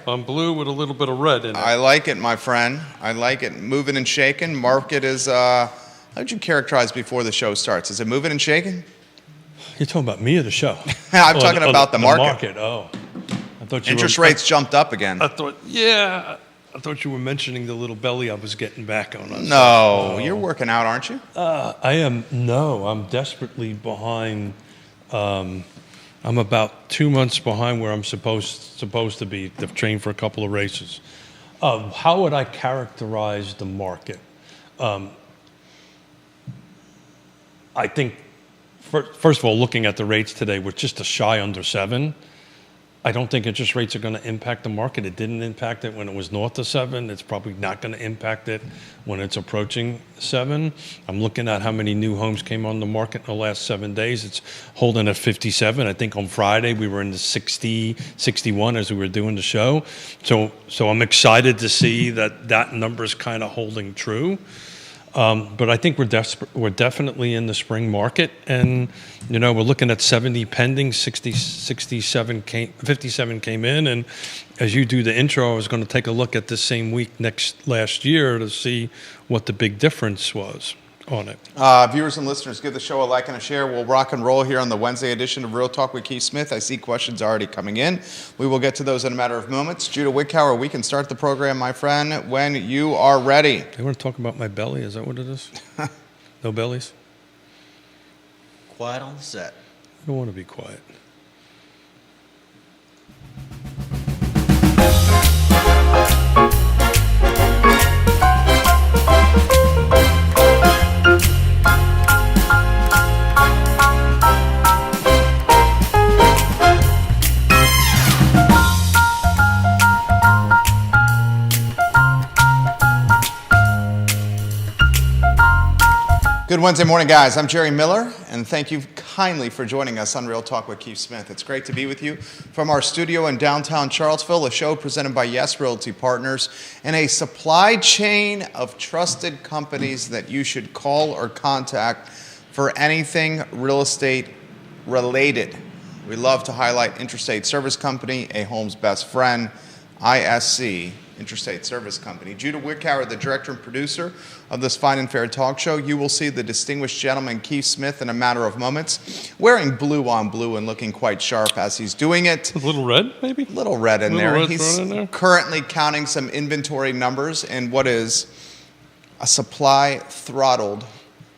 I'm blue with a little bit of red in it. I like it, my friend. I like it. Moving and shaking. Market is, how would you characterize before the show starts? Is it moving and shaking? You're talking about me or the show? I'm talking about the market. Oh. I thought Interest rates jumped up again. I thought you were mentioning the little belly I was getting back on. No, you're working out, aren't you? I am. No, I'm desperately behind. I'm about 2 months behind where I'm supposed to be. I've trained for a couple of races. How would I characterize the market? I think, first of all, looking at the rates today, we're just a shy under 7. I don't think interest rates are going to impact the market. It didn't impact it when it was north of 7. It's probably not going to impact it when it's approaching 7. I'm looking at how many new homes came on the market in the last 7 days. It's holding at 57. I think on Friday we were in the 60, 61 as we were doing the show. So I'm excited to see that number is kind of holding true. But I think we're definitely in the spring market, and we're looking at 70 pending, 57 came in, and as you do the intro, I was going to take a look at this same week last year to see what the big difference was on it. Viewers and listeners, give the show a like and a share. We'll rock and roll here on the Wednesday edition of Real Talk with Keith Smith. I see questions already coming in. We will get to those in a matter of moments. Judah Wickower, we can start the program, my friend, when you are ready. You want to talk about my belly? Is that what it is? No bellies? Quiet on the set. I don't want to be quiet. Good Wednesday morning, guys. I'm Jerry Miller, and thank you kindly for joining us on Real Talk with Keith Smith. It's great to be with you from our studio in downtown Charlottesville, a show presented by Yes Realty Partners, and a supply chain of trusted companies that you should call or contact for anything real estate related. We love to highlight Interstate Service Company, a home's best friend, ISC, Interstate Service Company. Judah Wickower, the director and producer of this fine and fair talk show. You will see the distinguished gentleman Keith Smith in a matter of moments, wearing blue on blue and looking quite sharp as he's doing it. A little red, maybe? A little red in there. Red He's in there. currently counting some inventory numbers in what is a supply-throttled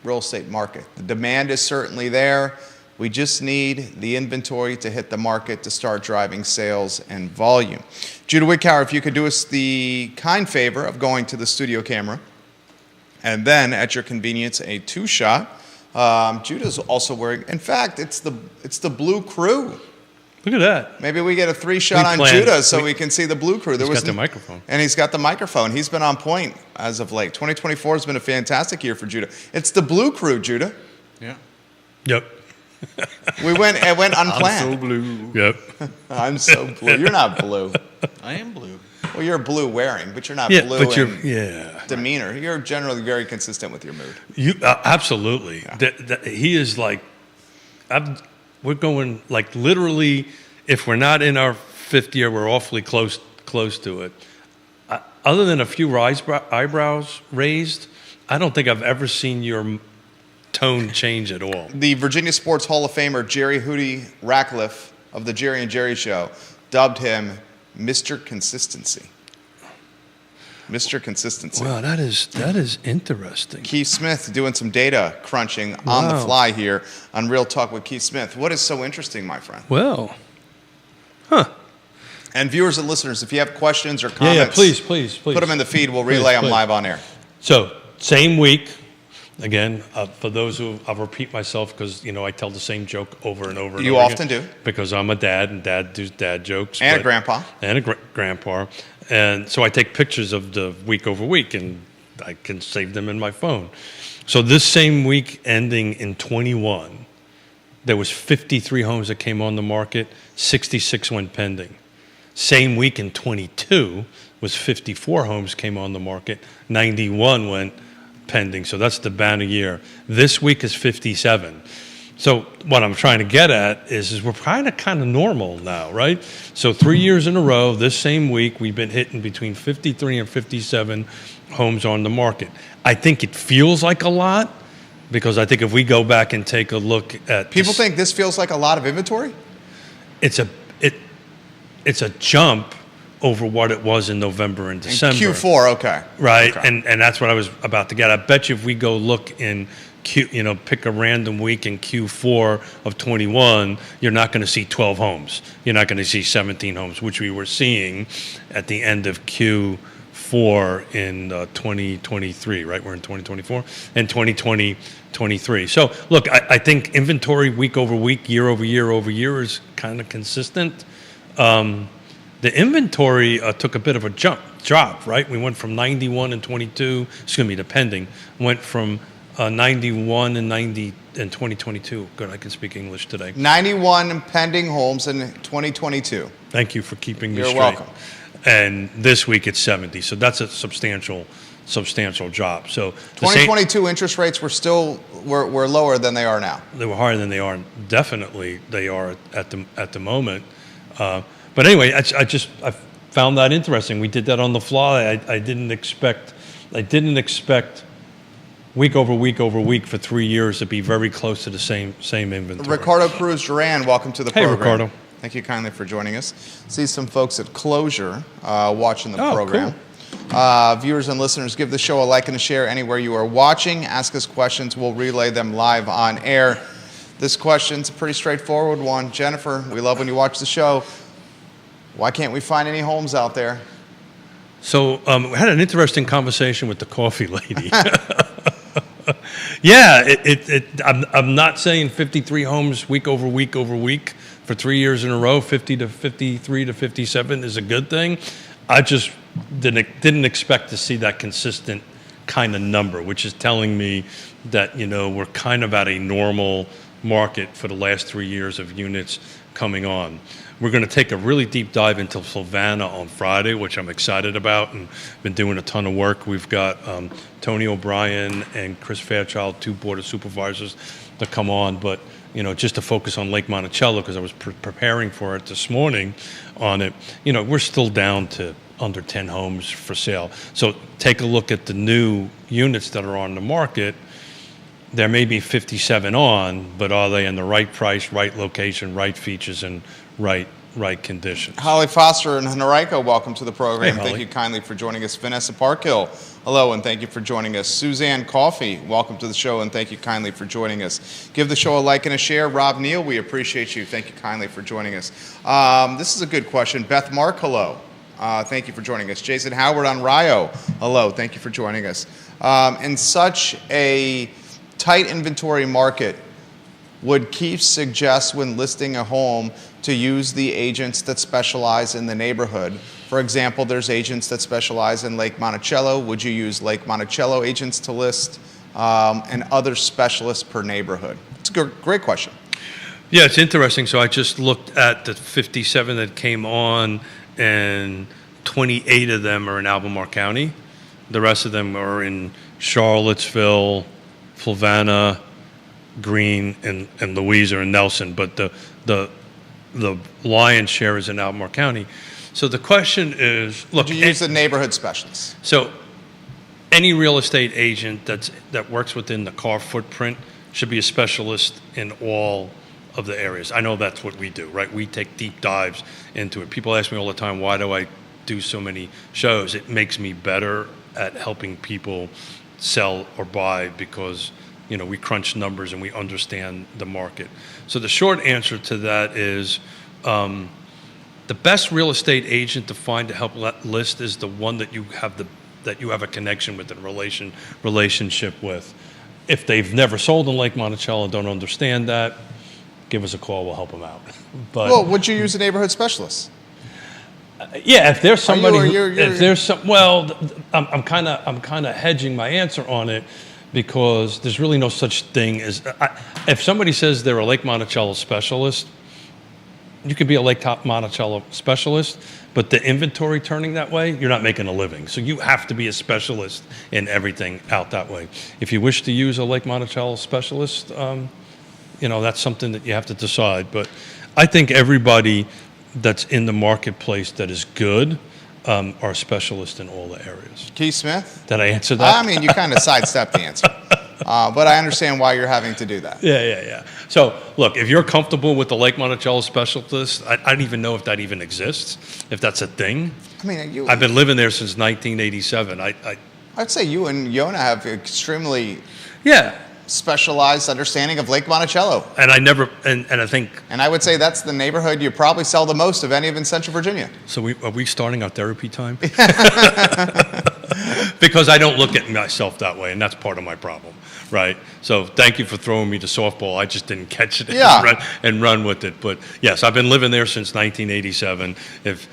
real estate market. The demand is certainly there. We just need the inventory to hit the market to start driving sales and volume. Judah Wickower, if you could do us the kind favor of going to the studio camera, and then at your convenience, a 2-shot. Judah's also wearing, in fact, it's the Blue Crew. Look at that. Maybe we get a 3-shot on Judah so we can see the Blue Crew. He's got the microphone. And he's got the microphone. He's been on point as of late. 2024 has been a fantastic year for Judah. It's the Blue Crew, Judah. Yeah. Yep. It went unplanned. I'm so blue. Yep. I'm so blue. You're not blue. I am blue. Well, you're blue wearing, but you're not Yeah, blue but you're in demeanor. You're generally very consistent with your mood. You absolutely. Yeah. He is like, we're going like literally. If we're not in our 5th year, we're awfully close to it. Other than a few eyebrows raised, I don't think I've ever seen your tone change at all. The Virginia Sports Hall of Famer Jerry Hootie Ratcliffe of the Jerry and Jerry Show dubbed him Mr. Consistency. Mr. Consistency. Wow, that is interesting. Keith Smith doing some data crunching on the fly here on Real Talk with Keith Smith. What is so interesting, my friend? Well, And viewers and listeners, if you have questions or comments, please. put them in the feed. We'll relay them live on air. So, same week. Again, for those who, I'll repeat myself because, I tell the same joke over and over and You over often again. do. Because I'm a dad, and dad does dad jokes. And a grandpa. And a grandpa. And so I take pictures of the week over week, and I can save them in my phone. So this same week ending in 21, there was 53 homes that came on the market, 66 went pending. Same week in 22 was 54 homes came on the market, 91 went pending. So that's the banner year. This week is 57. So what I'm trying to get at is we're kind of normal now, right? So 3 years in a row, this same week, we've been hitting between 53 and 57 homes on the market. I think it feels like a lot because I think if we go back and take a look at People think this feels like a lot of inventory? it's a jump over what it was in November and December. Q4, okay. Right, Okay. and that's what I was about to get. I bet you if we go look in pick a random week in Q4 of 21, you're not going to see 12 homes. You're not going to see 17 homes, which we were seeing at the end of Q4 in 2023, right? We're in 2024 and 2023. So look, I think inventory week over week, year over year is kind of consistent. The inventory took a bit of a drop, right? We went from 91 and 22, the pending, went from 91 and 90 in 2022. Good, I can speak English today. 91 pending homes in 2022. Thank you for keeping me You're straight. welcome. And this week it's 70, so that's a substantial drop. So the 2022 interest rates were lower than they are now. they were higher than they are. Definitely, they are at the moment. But anyway, I found that interesting. We did that on the fly. I didn't expect week over week for 3 years to be very close to the same inventory. Ricardo Cruz Duran, welcome to the Hey, program. Ricardo. Thank you kindly for joining us. See some folks at Closure watching the Oh, program. Viewers and listeners, give the show a like and a share anywhere you are watching. Ask us questions. We'll relay them live on air. This question's a pretty straightforward one. Jennifer, we love when you watch the show. Why can't we find any homes out there? So we had an interesting conversation with the coffee lady. Yeah, I'm not saying 53 homes week over week for 3 years in a row. 50 to 53 to 57 is a good thing. I just didn't expect to see that consistent kind of number, which is telling me that we're kind of at a normal market for the last 3 years of units coming on. We're going to take a really deep dive into Flavanna on Friday, which I'm excited about and been doing a ton of work. We've got Tony O'Brien and Chris Fairchild, two board of supervisors, to come on. But, just to focus on Lake Monticello, because I was preparing for it this morning on it, we're still down to under 10 homes for sale. So take a look at the new units that are on the market. There may be 57 on, but are they in the right price, right location, right features, and right conditions? Holly Foster and Henrico, welcome to the program. Hey, Thank Holly. you kindly for joining us. Vanessa Parkhill, hello, and thank you for joining us. Suzanne Coffey, welcome to the show, and thank you kindly for joining us. Give the show a like and a share. Rob Neal, we appreciate you. Thank you kindly for joining us. This is a good question. Beth Mark, hello. Thank you for joining us. Jason Howard on Rio, hello. Thank you for joining us. In such a tight inventory market, would Keefe suggest when listing a home to use the agents that specialize in the neighborhood? For example, there's agents that specialize in Lake Monticello. Would you use Lake Monticello agents to list and other specialists per neighborhood? It's a great question. Yeah, it's interesting. So I just looked at the 57 that came on, and 28 of them are in Albemarle County. The rest of them are in Charlottesville, Flavanna, Greene, and Louisa and Nelson. But the lion's share is in Albemarle County. So the question is, look, Would you use the neighborhood specialists? so any real estate agent that works within the car footprint should be a specialist in all of the areas. I know that's what we do, right? We take deep dives into it. People ask me all the time, why do I do so many shows? It makes me better at helping people sell or buy because, we crunch numbers and we understand the market. So the short answer to that is the best real estate agent to find to help list is the one that you have a connection with and relationship with. If they've never sold in Lake Monticello and don't understand that, give us a call. We'll help them out. But Well, would you use a neighborhood specialist? yeah, if there's somebody, you're- if there's some, well, I'm kind of hedging my answer on it because there's really no such thing as if somebody says they're a Lake Monticello specialist. You could be a Lake Monticello specialist, but the inventory turning that way, you're not making a living. So you have to be a specialist in everything out that way. If you wish to use a Lake Monticello specialist, that's something that you have to decide. But I think everybody that's in the marketplace that is good are specialists in all the areas. Keith Smith? Did I answer that? I mean, you kind of sidestepped the answer. But I understand why you're having to do that. Yeah. So, look, if you're comfortable with the Lake Monticello specialist, I don't even know if that even exists, if that's a thing. I mean, I've been living there since 1987. I'd say you and Yona have extremely Yeah, specialized understanding of Lake Monticello. and I never, and I think, And I would say that's the neighborhood you probably sell the most of any of in Central Virginia. so are we starting our therapy time? Because I don't look at myself that way, and that's part of my problem, right? So thank you for throwing me to softball. I just didn't catch it Yeah. and run with it. But yes, I've been living there since 1987. If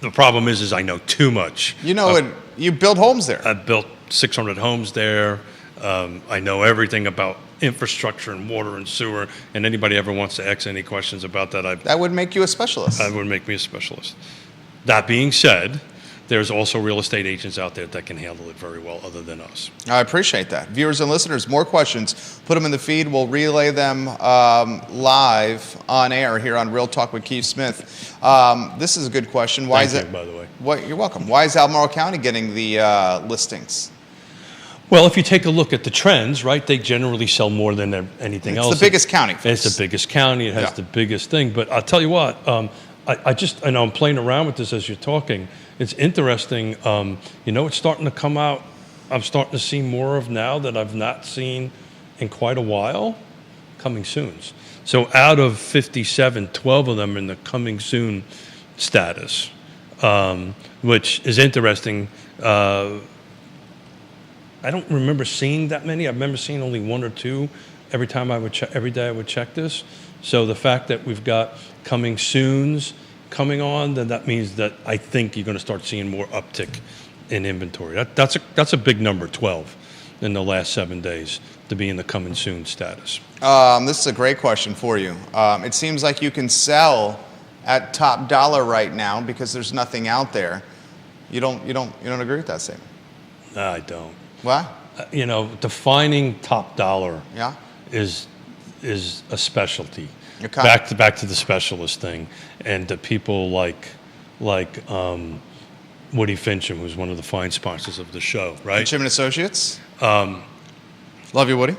the problem is I know too much. You build homes there. I've built 600 homes there. I know everything about infrastructure and water and sewer. And anybody ever wants to ask any questions about that, That would make you a specialist. that would make me a specialist. That being said, there's also real estate agents out there that can handle it very well other than us. I appreciate that. Viewers and listeners, more questions, put them in the feed. We'll relay them live on air here on Real Talk with Keith Smith. This is a good question. Why Thank is you, it? by the way. You're welcome. Why is Albemarle County getting the listings? Well, if you take a look at the trends, right, they generally sell more than anything else. It's the biggest county. It's the biggest county. It has Yeah. the biggest thing. But I'll tell you what, I know I'm playing around with this as you're talking. It's interesting. It's starting to come out. I'm starting to see more of now that I've not seen in quite a while. Coming soons. So out of 57, 12 of them are in the coming soon status, which is interesting. I don't remember seeing that many. I remember seeing only one or two every time every day I would check this. So the fact that we've got coming soons coming on, then that means that I think you're going to start seeing more uptick in inventory. That's a big number, 12 in the last 7 days to be in the coming soon status. This is a great question for you. It seems like you can sell at top dollar right now because there's nothing out there. You don't agree with that statement? I don't. Why? Defining top dollar Yeah. is a specialty. Okay. Back to the specialist thing, and to people like Woody Fincham, who's one of the fine sponsors of the show, right? Fincham and Associates. Love you, Woody.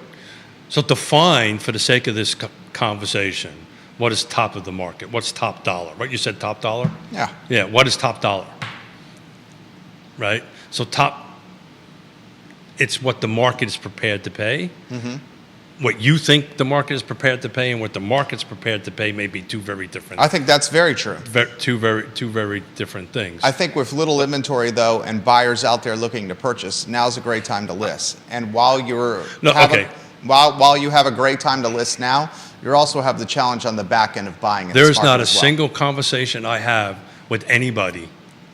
So define, for the sake of this conversation, what is top of the market? What's top dollar? Right? You said top dollar? Yeah. Yeah. What is top dollar? Right? So it's what the market is prepared to pay. Mm-hmm. What you think the market is prepared to pay and what the market's prepared to pay may be two very different. I think that's very true. Two very different things. I think with little inventory, though, and buyers out there looking to purchase, now's a great time to list. And while while you have a great time to list now, you also have the challenge on the back end of buying it. There's not a single conversation I have with anybody,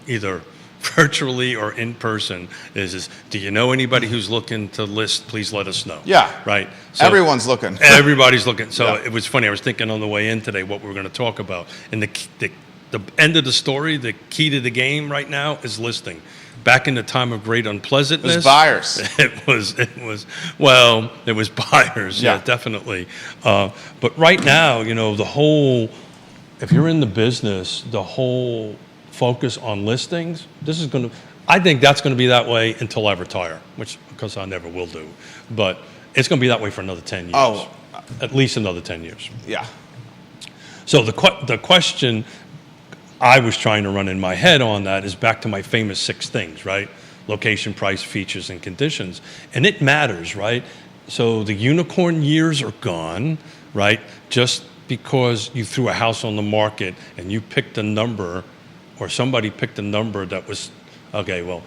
either virtually or in person, is do you know anybody who's looking to list? Please let us know. Yeah. Right. So everyone's looking. Everybody's looking. So Yeah. It was funny. I was thinking on the way in today what we were going to talk about. And the end of the story, the key to the game right now is listing. Back in the time of great unpleasantness, It was buyers. It was buyers. Yeah, Yeah. definitely. But right now, if you're in the business, the whole focus on listings, I think that's going to be that way until I retire, which, because I never will do. But it's going to be that way for another 10 years. Oh. At least another 10 years. Yeah. So the question I was trying to run in my head on that is back to my famous 6 things, right? Location, price, features, and conditions. And it matters, right? So the unicorn years are gone, right? Just because you threw a house on the market and you picked a number, or somebody picked a number that was, okay, well,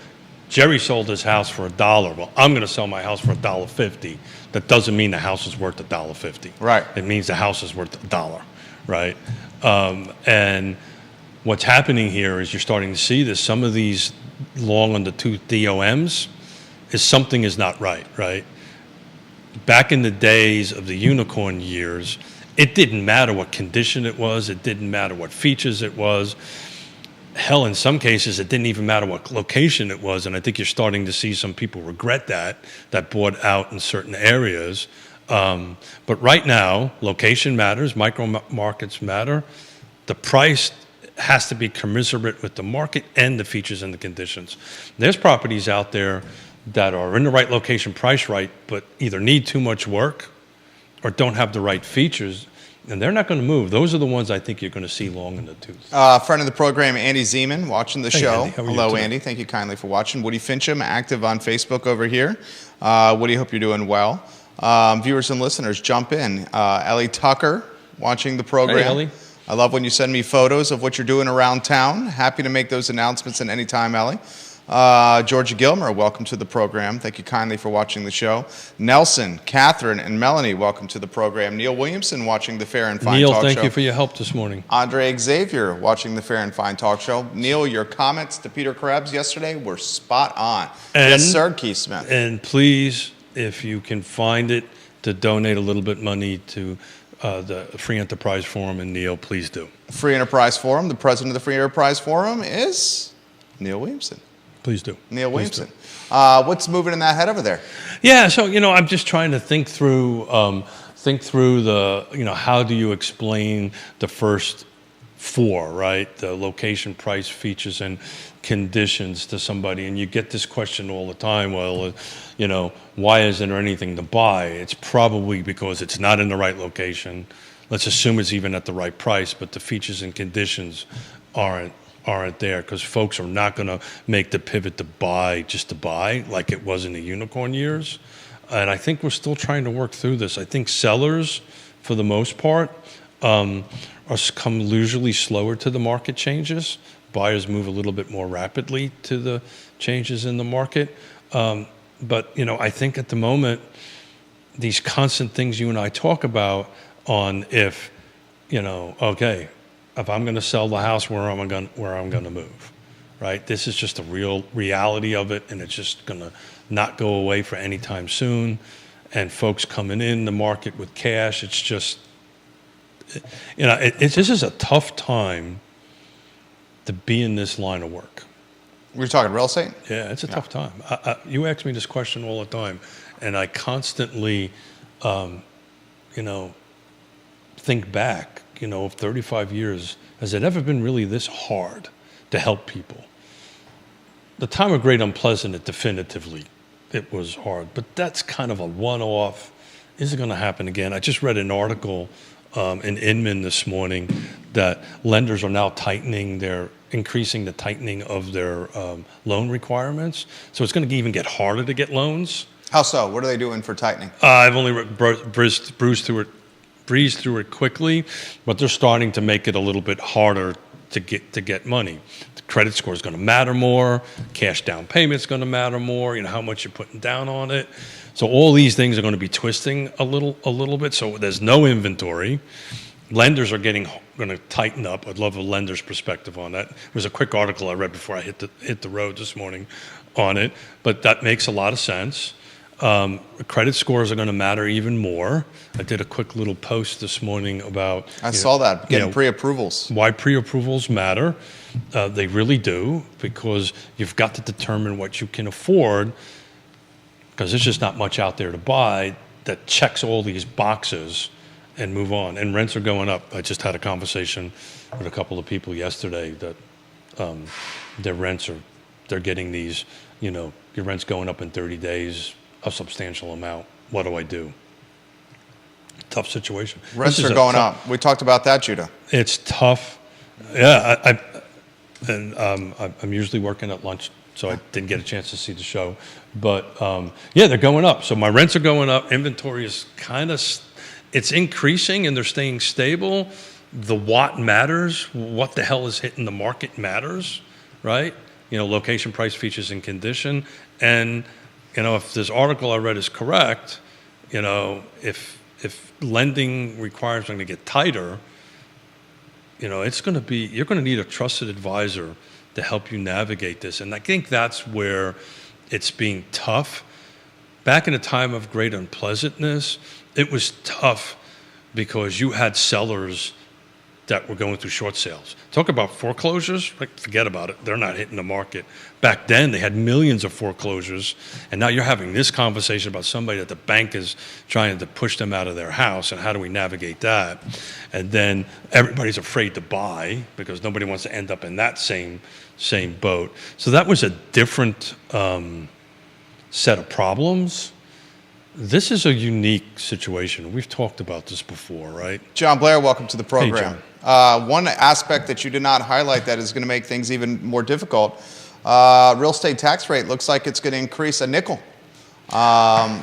Jerry sold his house for $1. Well, I'm going to sell my house for $1.50. That doesn't mean the house is worth $1.50. Right. It means the house is worth $1, right? And what's happening here is you're starting to see this. Some of these long on the tooth DOMs something is not right, right? Back in the days of the unicorn years, it didn't matter what condition it was. It didn't matter what features it was. Hell, in some cases, it didn't even matter what location it was. And I think you're starting to see some people regret that bought out in certain areas. But right now, location matters, micro markets matter. The price has to be commensurate with the market and the features and the conditions. There's properties out there that are in the right location, priced right, but either need too much work or don't have the right features, and they're not going to move. Those are the ones I think you're going to see long in the tooth. Friend of the program, Andy Zeman, watching the Hey, show. Andy, how are you Hello, today? Andy. Thank you kindly for watching. Woody Fincham, active on Facebook over here. Woody, hope you're doing well. Viewers and listeners, jump in. Ellie Tucker, watching the program. Hey, Ellie. I love when you send me photos of what you're doing around town. Happy to make those announcements at any time, Ellie. Georgia Gilmer, welcome to the program. Thank you kindly for watching the show. Nelson, Catherine, and Melanie, welcome to the program. Neil Williamson, watching the Fair and Fine Neil, Talk Show. thank you for your help this morning. Andre Xavier, watching the Fair and Fine Talk Show. Neil, your comments to Peter Krebs yesterday were spot on. And- Yes, sir, Keith Smith. And please, if you can find it, to donate a little bit money to the Free Enterprise Forum, and Neil, please do. Free Enterprise Forum, the president of the Free Enterprise Forum is Neil Williamson. Please do. Neil Please Williamson. do. What's moving in that head over there? Yeah, so I'm just trying to think through the how do you explain the first four, right? The location, price, features, and conditions to somebody, and you get this question all the time. Well, why isn't there anything to buy? It's probably because it's not in the right location. Let's assume it's even at the right price, but the features and conditions aren't there, because folks are not going to make the pivot to buy just to buy like it was in the unicorn years. And I think we're still trying to work through this. I think sellers, for the most part, come usually slower to the market changes. Buyers move a little bit more rapidly to the changes in the market. But I think at the moment, these constant things you and I talk about on if I'm going to sell the house, where I'm going to move, right? This is just the real reality of it, and it's just going to not go away for any time soon. And folks coming in the market with cash, it's just, this is a tough time to be in this line of work. We're talking real estate? Yeah, it's a tough time. You ask me this question all the time, and I constantly, think back, of 35 years. Has it ever been really this hard to help people? The time of Great Unpleasant, definitively, it was hard. But that's kind of a one-off. Is it going to happen again? I just read an article in Inman this morning that lenders are now increasing the tightening of their loan requirements. So it's going to even get harder to get loans. How so? What are they doing for tightening? I've only breezed through it quickly, but they're starting to make it a little bit harder to get money. The credit score is going to matter more. Cash down payment is going to matter more. How much you're putting down on it. So all these things are going to be twisting a little bit. So there's no inventory. Lenders are going to tighten up. I'd love a lender's perspective on that. It was a quick article I read before I hit the road this morning on it, but that makes a lot of sense. Credit scores are going to matter even more. I did a quick little post this morning about I saw that, getting pre-approvals. why pre-approvals matter. They really do, because you've got to determine what you can afford, because there's just not much out there to buy that checks all these boxes and move on. And rents are going up. I just had a conversation with a couple of people yesterday that they're getting these, your rent's going up in 30 days, a substantial amount. What do I do? Tough situation. Rents This is are a going tough- up. We talked about that, Judah. It's tough. Yeah, I'm usually working at lunch, so I didn't get a chance to see the show. But they're going up. So my rents are going up. Inventory is it's increasing, and they're staying stable. The what matters. What the hell is hitting the market matters, right? Location, price, features, and condition. And if this article I read is correct, if lending requirements are going to get tighter, it's going to be, you're going to need a trusted advisor to help you navigate this. And I think that's where it's being tough. Back in the time of Great Unpleasantness, it was tough because you had sellers that were going through short sales. Talk about foreclosures, like, forget about it. They're not hitting the market. Back then, they had millions of foreclosures, and now you're having this conversation about somebody that the bank is trying to push them out of their house, and how do we navigate that? And then everybody's afraid to buy because nobody wants to end up in that same boat. So that was a different set of problems. This is a unique situation. We've talked about this before, right? John Blair, welcome to the program. John. One aspect that you did not highlight that is going to make things even more difficult, real estate tax rate looks like it's going to increase a nickel.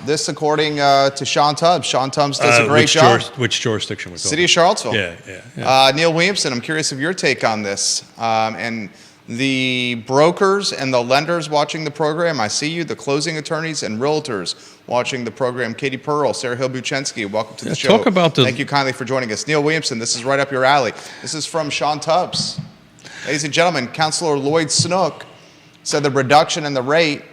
This according to Sean Tubbs. Sean Tubbs does a great job. Which jurisdiction was City of Charlottesville. Yeah. Neil Williamson, I'm curious of your take on this. And the brokers and the lenders watching the program, I see you, the closing attorneys and realtors watching the program. Katie Pearl, Sarah Hill-Buchensky, welcome to the show. Talk about Thank you kindly for joining us. Neil Williamson, this is right up your alley. This is from Sean Tubbs. Ladies and gentlemen, Councilor Lloyd Snook said the reduction in the rate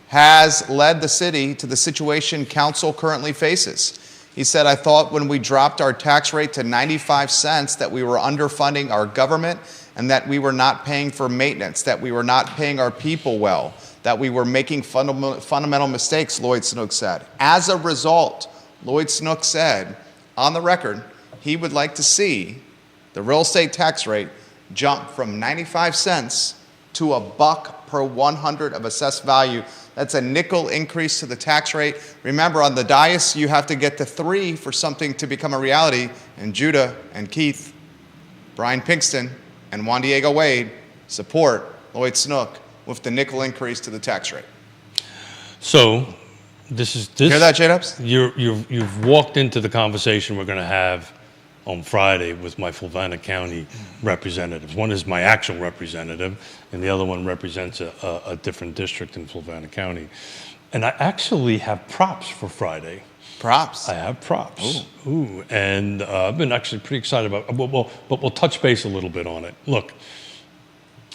has led the city to the situation council currently faces. He said, I thought when we dropped our tax rate to 95 cents that we were underfunding our government and that we were not paying for maintenance, that we were not paying our people well, that we were making fundamental mistakes, Lloyd Snook said. As a result, Lloyd Snook said, on the record, he would like to see the real estate tax rate jump from 95 cents to $1 per 100 of assessed value. That's a nickel increase to the tax rate. Remember, on the dais, you have to get to 3 for something to become a reality. And Judah and Keith, Brian Pinkston, and Juan Diego Wade support Lloyd Snook with the nickel increase to the tax rate. So this. Hear that, J-Dubs? You've walked into the conversation we're going to have on Friday with my Fluvanna County representatives. One is my actual representative, and the other one represents a different district in Fluvanna County. And I actually have props for Friday. Props? I have props. Ooh. And I've been actually pretty excited about it. But we'll touch base a little bit on it. Look,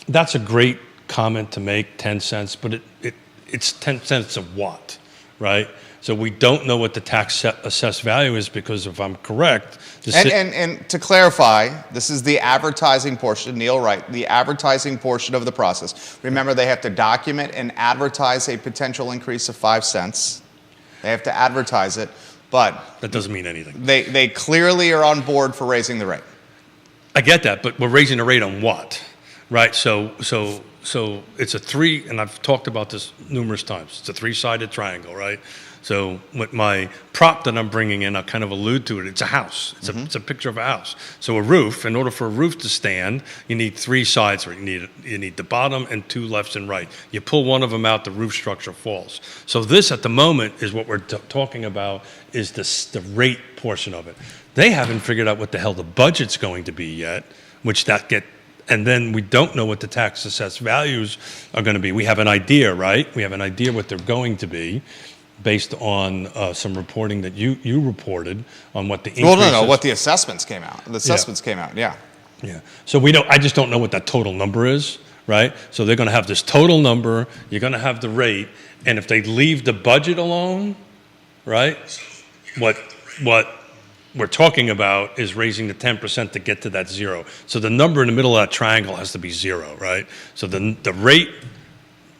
that's a great comment to make, 10 cents, but it's 10 cents of what, right? So we don't know what the tax assessed value is because, if I'm correct... And to clarify, this is the advertising portion, Neil, right, the advertising portion of the process. Remember, they have to document and advertise a potential increase of 5 cents. They have to advertise it, but... That doesn't mean anything. They clearly are on board for raising the rate. I get that, but we're raising the rate on what, right? So it's a 3, and I've talked about this numerous times. It's a 3-sided triangle, right? So with my prop that I'm bringing in, I kind of allude to it. It's a house. It's a picture of a house. So a roof, in order for a roof to stand, you need 3 sides. Right? You need the bottom and 2 lefts and right. You pull one of them out, the roof structure falls. So this, at the moment, is what we're talking about, is the rate portion of it. They haven't figured out what the hell the budget's going to be yet, and then we don't know what the tax assessed values are going to be. We have an idea, right? We have an idea what they're going to be, based on some reporting that you reported on what the increases... Well, no, what the assessments came out. The assessments came out, yeah. Yeah. So I just don't know what that total number is, right? So they're going to have this total number, you're going to have the rate, and if they leave the budget alone, right, what we're talking about is raising the 10% to get to that 0. So the number in the middle of that triangle has to be 0, right? So the rate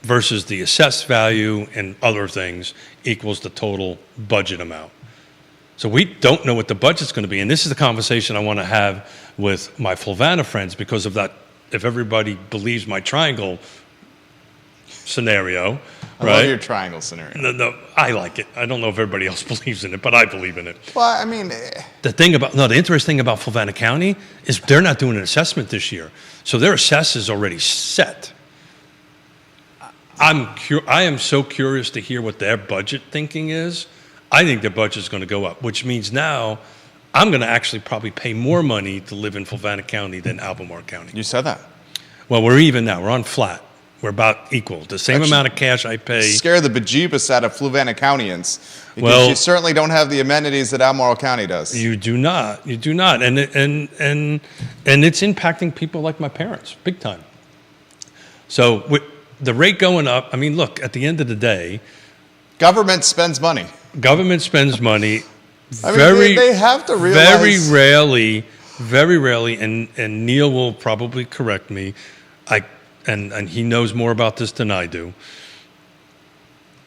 versus the assessed value and other things equals the total budget amount. So we don't know what the budget's going to be. And this is the conversation I want to have with my Fluvanna friends because of that. If everybody believes my triangle scenario, I right? love your triangle scenario. No, I like it. I don't know if everybody else believes in it, but I believe in it. Well, I mean... The interesting thing about Fluvanna County is they're not doing an assessment this year. So their assess is already set. I am so curious to hear what their budget thinking is. I think their budget is going to go up, which means now I'm going to actually probably pay more money to live in Fluvanna County than Albemarle County. You said that. Well, we're even now. We're on flat. We're about equal. The same amount of cash I pay. Scare the bejeebus out of Fluvanna Countyans because well, you certainly don't have the amenities that Albemarle County does. You do not. You do not. And it's impacting people like my parents, big time. So with the rate going up, I mean, look, at the end of the day, government spends money. Government spends money. I mean, they have to realize. Very rarely very rarely, and Neil will probably correct me, and he knows more about this than I do.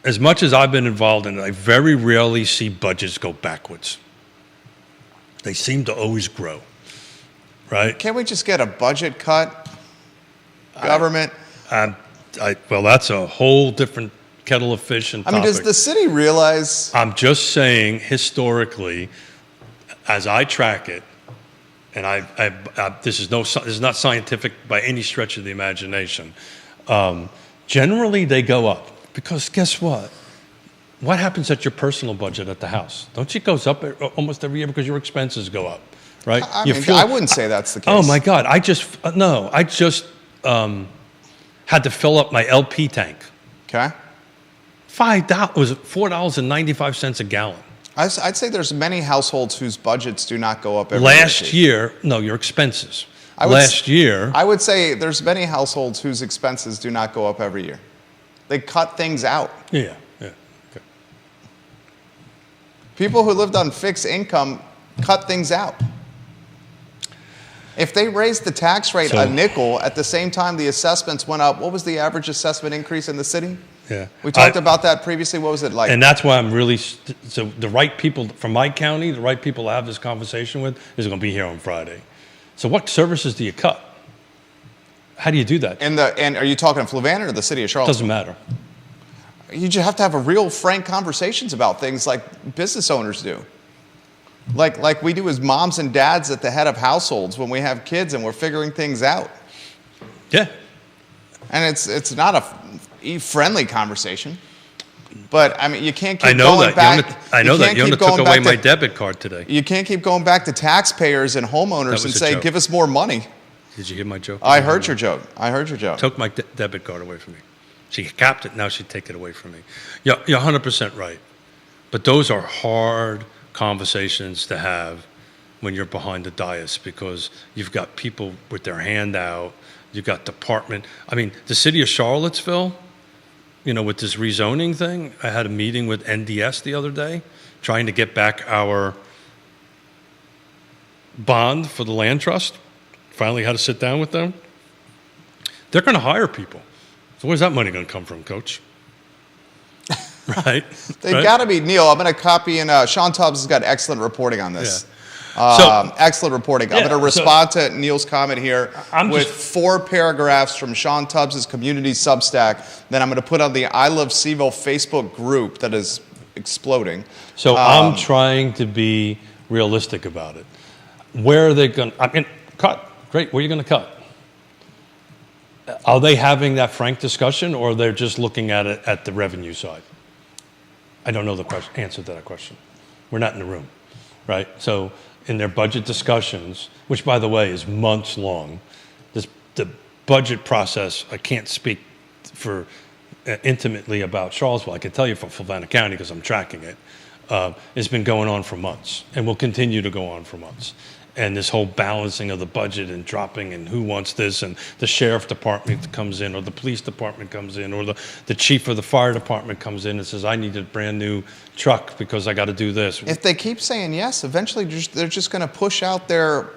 As much as I've been involved in it, I very rarely see budgets go backwards. They seem to always grow, right? Can't we just get a budget cut? Government. Well, that's a whole different kettle of fish and I topic. mean, does the city realize? I'm just saying, historically, as I track it, and this is not scientific by any stretch of the imagination. Generally, they go up because guess what? What happens at your personal budget at the house? Don't you goes up almost every year because your expenses go up, right? I wouldn't say that's the case. Oh my God! I just had to fill up my LP tank. Okay. $4.95 a gallon. I'd say there's many households whose budgets do not go up every Last year. year, your expenses. I would say there's many households whose expenses do not go up every year. They cut things out. Yeah. Okay. People who lived on fixed income cut things out. If they raised the tax rate a nickel at the same time the assessments went up, what was the average assessment increase in the city? Yeah. We talked about that previously. What was it like? And that's why I'm really, so the right people from my county, the right people to have this conversation with is going to be here on Friday. So what services do you cut? How do you do that? And are you talking Fluvanna or the city of Charlotte? Doesn't matter. You just have to have a real frank conversations about things like business owners do. Like we do as moms and dads at the head of households when we have kids and we're figuring things out. Yeah. And it's not a friendly conversation. But I mean, you can't keep I know going that. back. I know that. Yona took away my to, debit card today. You can't keep going back to taxpayers and homeowners and say, give us more money. Did you hear my joke? I heard your joke. Took my debit card away from me. She capped it. Now she'd take it away from me. Yeah, you're 100% right. But those are hard conversations to have when you're behind the dais because you've got people with their hand out. You've got department. I mean, the city of Charlottesville, with this rezoning thing, I had a meeting with NDS the other day trying to get back our bond for the land trust. Finally had to sit down with them. They're going to hire people. So where's that money going to come from, Coach? Right? They've got to be. Neil, I'm going to copy, and Sean Tubbs has got excellent reporting on this. Yeah. Excellent reporting. I'm going to respond to Neil's comment here with 4 paragraphs from Sean Tubbs' community Substack. Then I'm going to put on the I Love Seville Facebook group that is exploding. So I'm trying to be realistic about it. Where are they going to cut? Great. Where are you going to cut? Are they having that frank discussion, or they're just looking at it at the revenue side? I don't know the answer to that question. We're not in the room, right? So in their budget discussions, which, by the way, is months long, the budget process, I can't speak for intimately about Charlottesville. I can tell you for Fluvanna County because I'm tracking it. It's been going on for months and will continue to go on for months. And this whole balancing of the budget and dropping and who wants this, and the sheriff department comes in, or the police department comes in, or the chief of the fire department comes in and says, I need a brand new truck because I got to do this. If they keep saying yes, eventually they're just going to push out their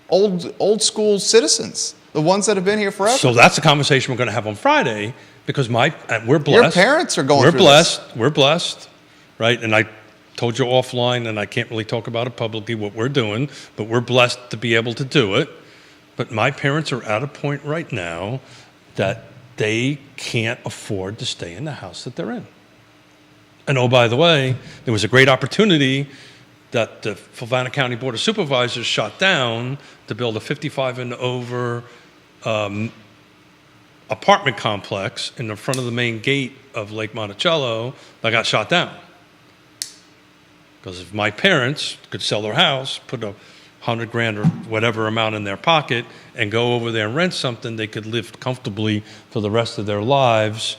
old school citizens, the ones that have been here forever. So that's a conversation we're going to have on Friday because we're blessed. Your parents are going through this. We're blessed, right? And I told you offline, and I can't really talk about it publicly, what we're doing, but we're blessed to be able to do it. But my parents are at a point right now that they can't afford to stay in the house that they're in. And oh, by the way, there was a great opportunity that the Fluvanna County Board of Supervisors shot down to build a 55 and over apartment complex in the front of the main gate of Lake Monticello that got shot down. Because if my parents could sell their house, put $100,000 or whatever amount in their pocket, and go over there and rent something, they could live comfortably for the rest of their lives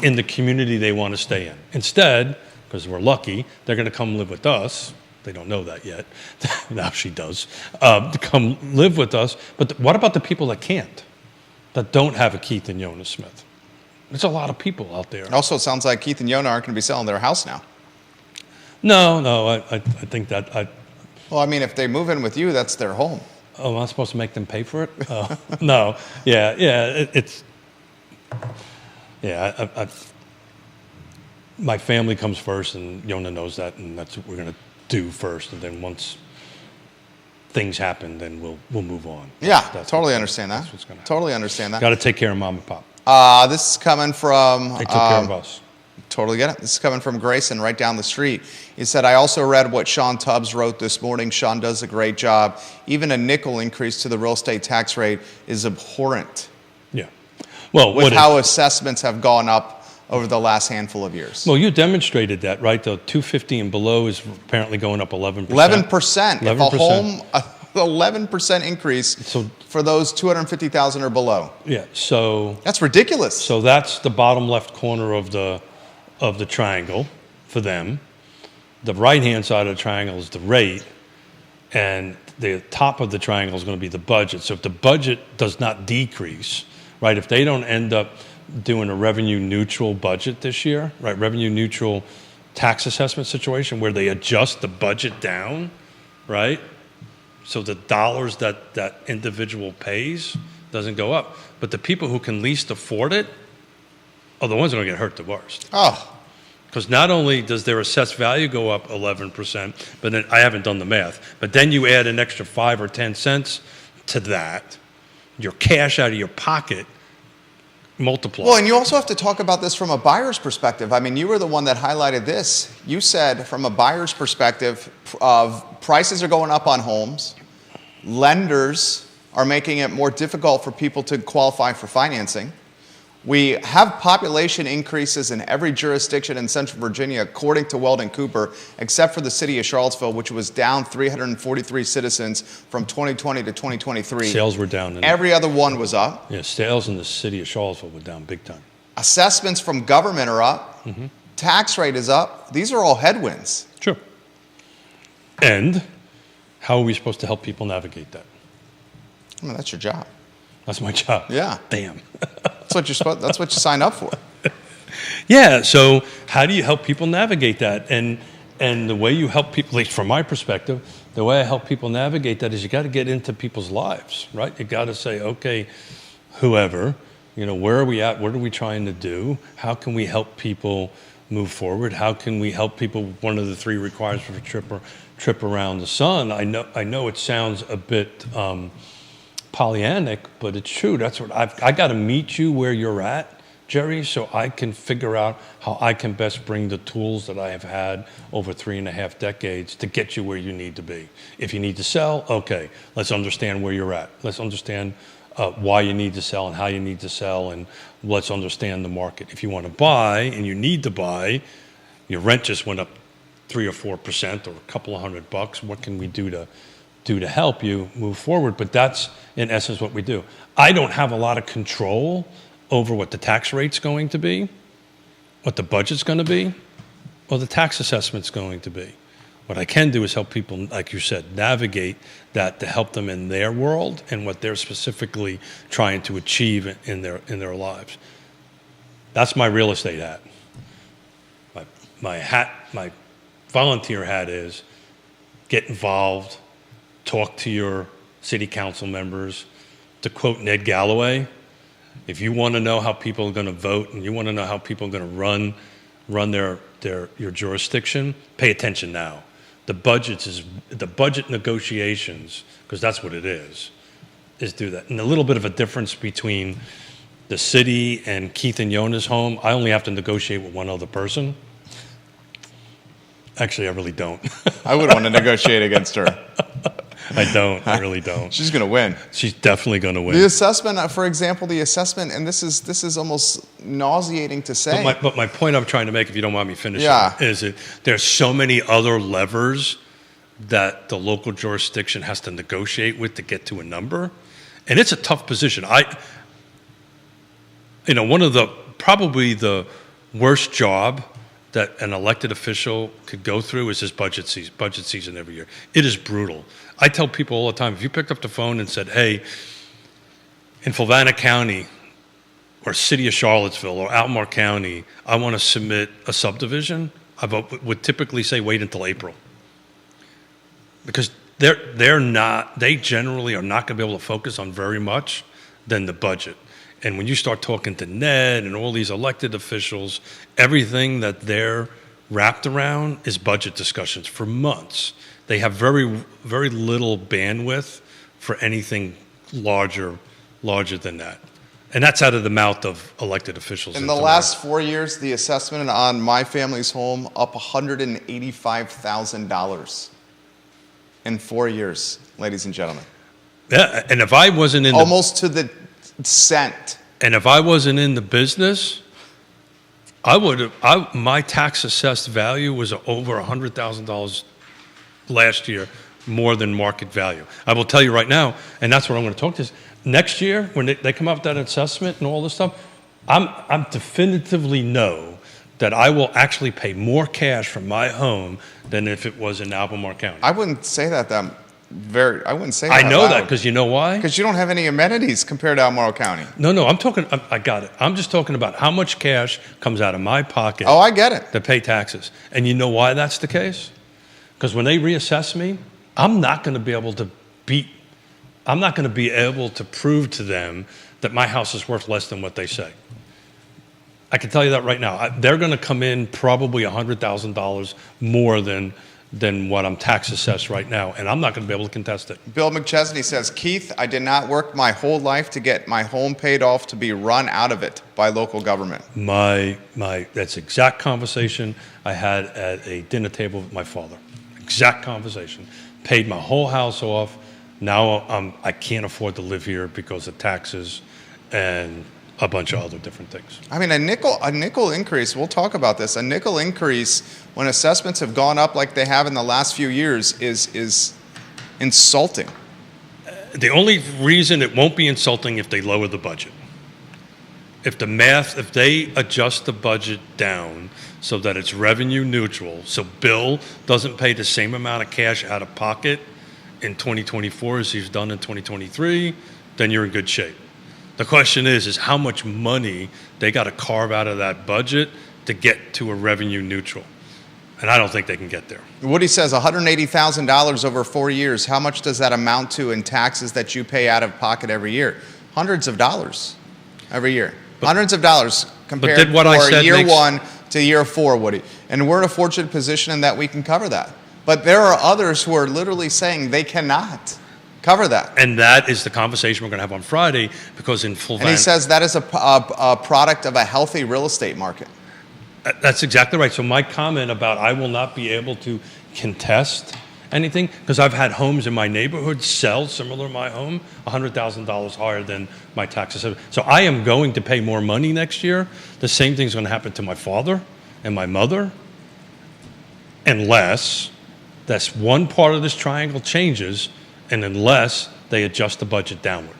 in the community they want to stay in. Instead, because we're lucky, they're going to come live with us. They don't know that yet. Now she does. To come live with us. But what about the people that can't, that don't have a Keith and Yona Smith? There's a lot of people out there. Also, it sounds like Keith and Yona aren't going to be selling their house now. No, I think that Well, I mean, if they move in with you, that's their home. Oh, am I supposed to make them pay for it? No. Yeah, my family comes first, and Yona knows that, and that's what we're going to do first. And then once things happen, then we'll move on. Yeah, That's totally understand that. That's what's gonna happen. Totally understand that. Got to take care of mom and pop. This is coming from. They took care of us. Totally get it. This is coming from Grayson right down the street. He said, I also read what Sean Tubbs wrote this morning. Sean does a great job. Even a nickel increase to the real estate tax rate is abhorrent Yeah. Well, with how assessments have gone up over the last handful of years. Well, you demonstrated that, right? The 250 and below is apparently going up 11%. 11%. If a 11%. home, 11% increase So- for those 250,000 or below. Yeah. So That's ridiculous. So that's the bottom left corner of the triangle for them. The right-hand side of the triangle is the rate, and the top of the triangle is going to be the budget. So if the budget does not decrease, right, if they don't end up doing a revenue-neutral budget this year, right, revenue-neutral tax assessment situation where they adjust the budget down, right, so the dollars that that individual pays doesn't go up. But the people who can least afford it are the ones that are going to get hurt the worst. Oh, Because not only does their assessed value go up 11%, but then I haven't done the math, but then you add an extra 5 or 10 cents to that, your cash out of your pocket multiplies. well, and you also have to talk about this from a buyer's perspective. I mean, you were the one that highlighted this. You said from a buyer's perspective, prices are going up on homes. Lenders are making it more difficult for people to qualify for financing. We have population increases in every jurisdiction in Central Virginia, according to Weldon Cooper, except for the city of Charlottesville, which was down 343 citizens from 2020 to 2023. Sales were down. Every other one was up. Yeah, sales in the city of Charlottesville were down big time. Assessments from government are up. Tax rate is up. These are all headwinds. Sure. And how are we supposed to help people navigate that? I mean, that's your job. That's my job. Yeah. Damn. That's what you signed up for. Yeah, so how do you help people navigate that? And the way you help people, at least from my perspective, the way I help people navigate that is you got to get into people's lives, right? You got to say, okay, whoever, where are we at? What are we trying to do? How can we help people move forward? How can we help people? One of the 3 requirements for a trip around the sun. I know it sounds a bit Pollyannic, but it's true. That's what I got to meet you where you're at, Jerry, so I can figure out how I can best bring the tools that I have had over 3.5 decades to get you where you need to be. If you need to sell, okay, let's understand where you're at. Let's understand why you need to sell and how you need to sell, and let's understand the market. If you want to buy and you need to buy, your rent just went up 3 or 4% or a couple of $100. What can we do to help you move forward? But that's in essence what we do. I don't have a lot of control over what the tax rate's going to be, what the budget's going to be, or the tax assessment's going to be. What I can do is help people, like you said, navigate that to help them in their world and what they're specifically trying to achieve in their lives. That's my real estate hat. My volunteer hat is get involved, talk to your city council members. To quote Ned Galloway, if you want to know how people are going to vote and you want to know how people are going to run your jurisdiction, pay attention now. The budget negotiations, because that's what it is do that. And a little bit of a difference between the city and Keith and Yona's home, I only have to negotiate with one other person. Actually, I really don't. I wouldn't want to negotiate against her. I don't. I really don't. She's going to win. She's definitely going to win. The assessment, for example, and this is almost nauseating to say. But my point I'm trying to make, if you don't mind me finishing, Yeah. is that there's so many other levers that the local jurisdiction has to negotiate with to get to a number, and it's a tough position. One of probably the worst job that an elected official could go through is his budget season every year. It is brutal. I tell people all the time, if you picked up the phone and said, hey, in Fluvanna County or City of Charlottesville or Albemarle County, I want to submit a subdivision, I would typically say wait until April. Because they generally are not going to be able to focus on very much than the budget. And when you start talking to Ned and all these elected officials, everything that they're wrapped around is budget discussions for months. They have very, very little bandwidth for anything larger than that. And that's out of the mouth of elected officials. In the last 4 years, the assessment on my family's home up $185,000 in 4 years, ladies and gentlemen. Yeah, and if I wasn't in Almost to the cent. And if I wasn't in the business, my tax assessed value was over $100,000 last year, more than market value. I will tell you right now, and that's what I'm going to talk to you. Next year, when they come up with that assessment and all this stuff, I'm definitively know that I will actually pay more cash for my home than if it was in Albemarle County. I wouldn't say that. I wouldn't say that. I know out that loud. because you know why? Because you don't have any amenities compared to Albemarle County. No, I'm talking. I got it. I'm just talking about how much cash comes out of my pocket. Oh, I get it. To pay taxes. And you know why that's the case? Because when they reassess me, I'm not going to be able to prove to them that my house is worth less than what they say. I can tell you that right now. They're going to come in probably $100,000 more than what I'm tax assessed right now, and I'm not going to be able to contest it. Bill McChesney says, Keith, I did not work my whole life to get my home paid off to be run out of it by local government. That's exact conversation I had at a dinner table with my father. Exact conversation. Paid my whole house off. Now I can't afford to live here because of taxes and a bunch of other different things. I mean, a nickel increase, we'll talk about this, a nickel increase when assessments have gone up like they have in the last few years is insulting. The only reason it won't be insulting if they lower the budget. If they adjust the budget down so that it's revenue neutral, so Bill doesn't pay the same amount of cash out of pocket in 2024 as he's done in 2023, then you're in good shape. The question is how much money they got to carve out of that budget to get to a revenue neutral. And I don't think they can get there. Woody says $180,000 over 4 years. How much does that amount to in taxes that you pay out of pocket every year? Hundreds of dollars every year. Hundreds of dollars compared did what I said year makes- one to year four, Woody. And we're in a fortunate position in that we can cover that. But there are others who are literally saying they cannot cover that. And that is the conversation we're going to have on Friday because in And he says that is a product of a healthy real estate market. That's exactly right. So my comment about I will not be able to contest anything, because I've had homes in my neighborhood sell similar to my home, $100,000 higher than my taxes. So I am going to pay more money next year. The same thing's going to happen to my father and my mother, unless that's one part of this triangle changes, and unless they adjust the budget downward.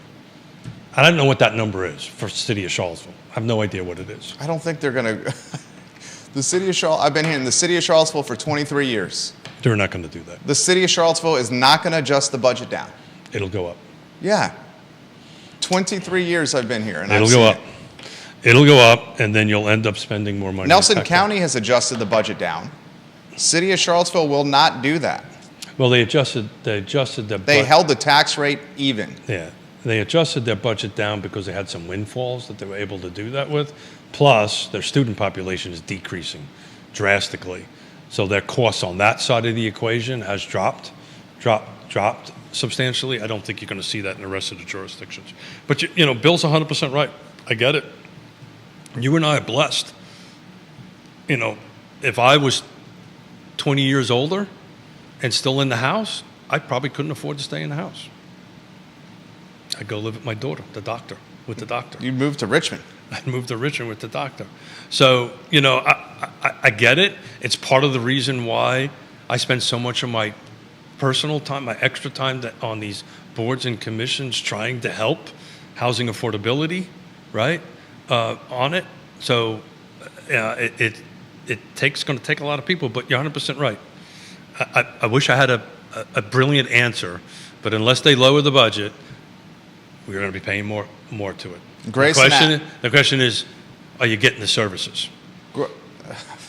I don't know what that number is for the city of Charlottesville. I have no idea what it is. I don't think they're going to. The city of Charlottesville, I've been here in the city of Charlottesville for 23 years. They're not going to do that. The city of Charlottesville is not going to adjust the budget down. It'll go up. Yeah. 23 years I've been here. And It'll I've go seen up. It'll go up, and then you'll end up spending more money. Nelson on tax. County has adjusted the budget down. City of Charlottesville will not do that. Well, they adjusted their They held the tax rate even. Yeah, they adjusted their budget down because they had some windfalls that they were able to do that with. Plus, their student population is decreasing drastically, so their costs on that side of the equation has dropped substantially. I don't think you're going to see that in the rest of the jurisdictions. But you know, Bill's 100% right. I get it. You and I are blessed. You know, if I was 20 years older and still in the house, I probably couldn't afford to stay in the house. I'd go live with my daughter, with the doctor. You moved to Richmond. I'd move to Richmond with the doctor. So, you know, I get it. It's part of the reason why I spend so much of my personal time, my extra time on these boards and commissions trying to help housing affordability, right, on it. So, it's going to take a lot of people, but you're 100% right. I wish I had a brilliant answer, but unless they lower the budget, we're going to be paying more to it. The question is, are you getting the services?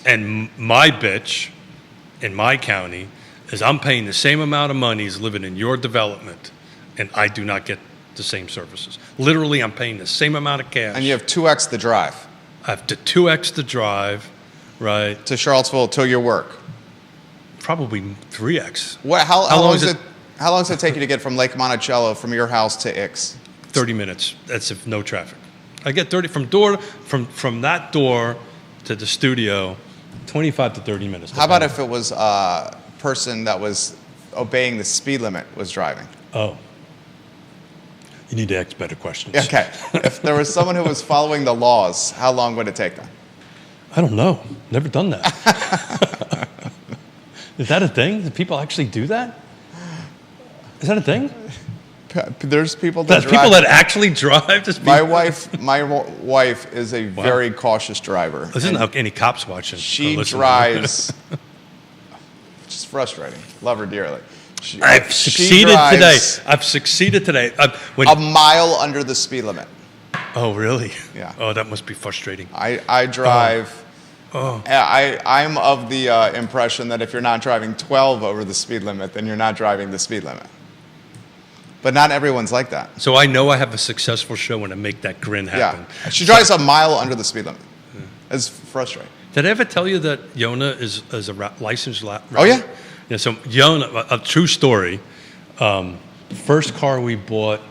And my bitch in my county is I'm paying the same amount of money as living in your development, and I do not get the same services. Literally, I'm paying the same amount of cash. And you have 2x the drive I have to 2x the drive, right? to Charlottesville to your work. Probably 3x. How long is does it take you to get from Lake Monticello from your house to Ix? 30 minutes. That's if no traffic. I get 30 from that door to the studio, 25 to 30 minutes. How about if it was a person that was obeying the speed limit was driving? Oh. You need to ask better questions. Okay. If there was someone who was following the laws, how long would it take them? I don't know. Never done that. Is that a thing? Do people actually do that? Is that a thing? There's people that There's drive. people that actually drive to speed. My wife is a very cautious driver. This isn't any cops watching. She or listening. drives. Which is frustrating. Love her dearly. I've she succeeded today. drives I've succeeded today. a mile under the speed limit. Oh, really? Yeah. Oh, that must be frustrating. I drive. Oh. I'm of the impression that if you're not driving 12 over the speed limit, then you're not driving the speed limit. But not everyone's like that. So I know I have a successful show when I make that grin happen. Yeah. She drives a mile under the speed limit. It's frustrating. Did I ever tell you that Yona is a licensed rapper? Oh, yeah? Yeah, so Yona, a true story. First car we bought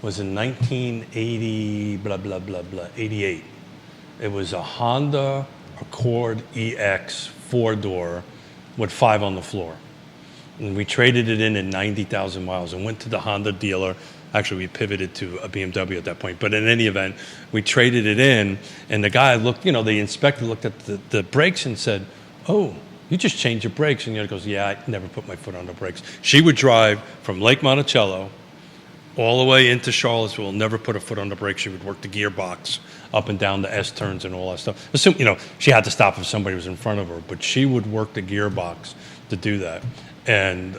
was in 1980, blah, blah, blah, blah, 88. It was a Honda Accord EX 4-door with 5 on the floor. And we traded it in 90,000 miles and went to the Honda dealer. Actually, we pivoted to a BMW at that point. But in any event, we traded it in, and the guy looked, the inspector looked at the brakes and said, "Oh, you just changed your brakes." And Yona goes, "Yeah, I never put my foot on the brakes." She would drive from Lake Monticello all the way into Charlottesville, never put a foot on the brakes. She would work the gearbox up and down the S-turns and all that stuff. Assume, she had to stop if somebody was in front of her, but she would work the gearbox to do that. And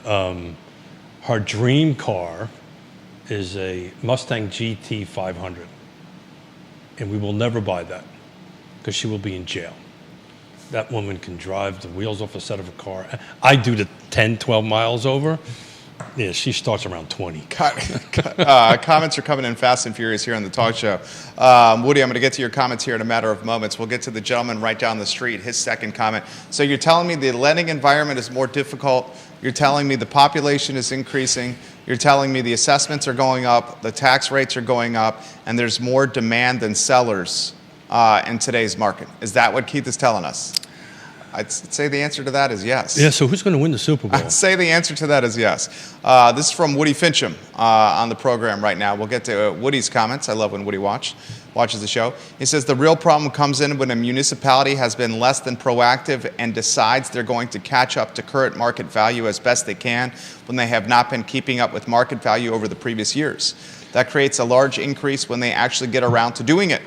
her dream car is a Mustang GT 500. And we will never buy that because she will be in jail. That woman can drive the wheels off the set of a car. I do the 10, 12 miles over. Yeah, she starts around 20. Comments are coming in fast and furious here on the talk show. Woody, I'm going to get to your comments here in a matter of moments. We'll get to the gentleman right down the street, his second comment. So you're telling me the lending environment is more difficult. You're telling me the population is increasing. You're telling me the assessments are going up, the tax rates are going up, and there's more demand than sellers in today's market. Is that what Keith is telling us? I'd say the answer to that is yes. Yeah, so who's going to win the Super Bowl? I'd say the answer to that is yes. This is from Woody Fincham on the program right now. We'll get to Woody's comments. I love when Woody watches the show. He says the real problem comes in when a municipality has been less than proactive and decides they're going to catch up to current market value as best they can when they have not been keeping up with market value over the previous years. That creates a large increase when they actually get around to doing it.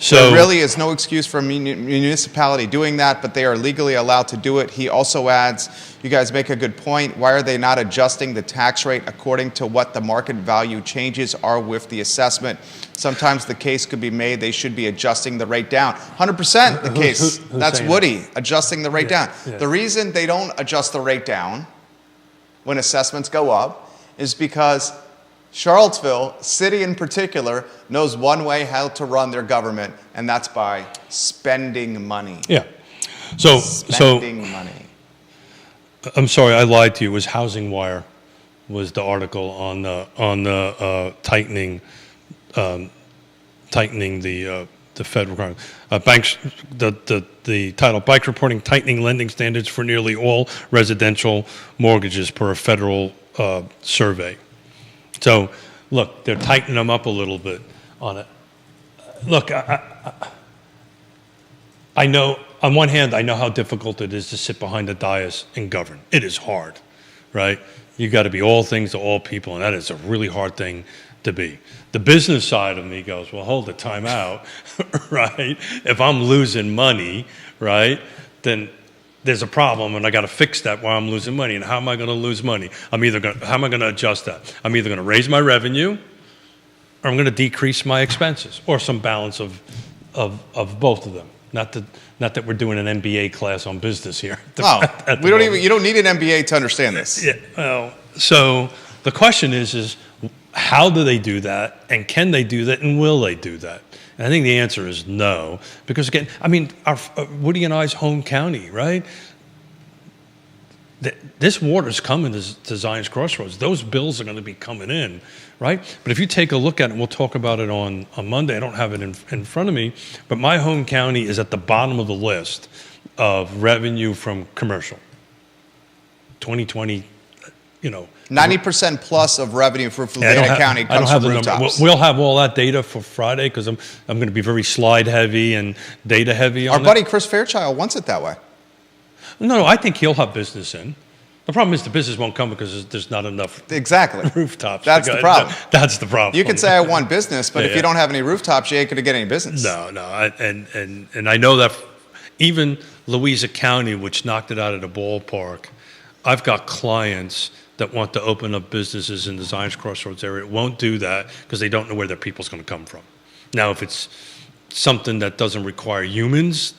So there really is no excuse for a municipality doing that, but they are legally allowed to do it. He also adds, you guys make a good point. Why are they not adjusting the tax rate according to what the market value changes are with the assessment? Sometimes the case could be made they should be adjusting the rate down. 100% the case. Who's That's saying Woody, adjusting the rate down. Yeah. The reason they don't adjust the rate down when assessments go up is because Charlottesville, city in particular, knows one way how to run their government, and that's by spending money. Yeah. So Spending money. I'm sorry, I lied to you. It was Housing Wire was the article on the tightening the Fed requirement. Banks, the title, Banks Reporting Tightening Lending Standards for Nearly All Residential Mortgages per a federal survey. So, look, they're tightening them up a little bit on it. Look, I know, on one hand, I know how difficult it is to sit behind the dais and govern. It is hard, right? You got to be all things to all people, and that is a really hard thing to be. The business side of me goes, well, hold the time out, right? If I'm losing money, right, then there's a problem, and I got to fix that while I'm losing money. And how am I going to lose money? How am I going to adjust that? I'm either going to raise my revenue, or I'm going to decrease my expenses, or some balance of both of them, Not that we're doing an MBA class on business here. Oh, at the we don't moment. even. You don't need an MBA to understand this. Yeah. Well, so the question is how do they do that, and can they do that, and will they do that? And I think the answer is no, because again, I mean, our Woody and I's home county, right? This water's coming to Zion's Crossroads. Those bills are going to be coming in, right? But if you take a look at it, and we'll talk about it on Monday. I don't have it in front of me, but my home county is at the bottom of the list of revenue from commercial. 2020, 90% plus of revenue for I Fluvanna don't have- County I don't comes have from the number. rooftops. We'll have all that data for Friday because I'm going to be very slide heavy and data heavy on Our it. buddy Chris Fairchild wants it that way. No, I think he'll have business in. The problem is the business won't come because there's not enough Exactly. rooftops. That's the problem. That's the problem. You can say I want business, but if Yeah. you don't have any rooftops, you ain't going to get any business. No. And I know that even Louisa County, which knocked it out of the ballpark, I've got clients that want to open up businesses in the Zion's Crossroads area. Won't do that because they don't know where their people's going to come from. Now, if it's something that doesn't require humans,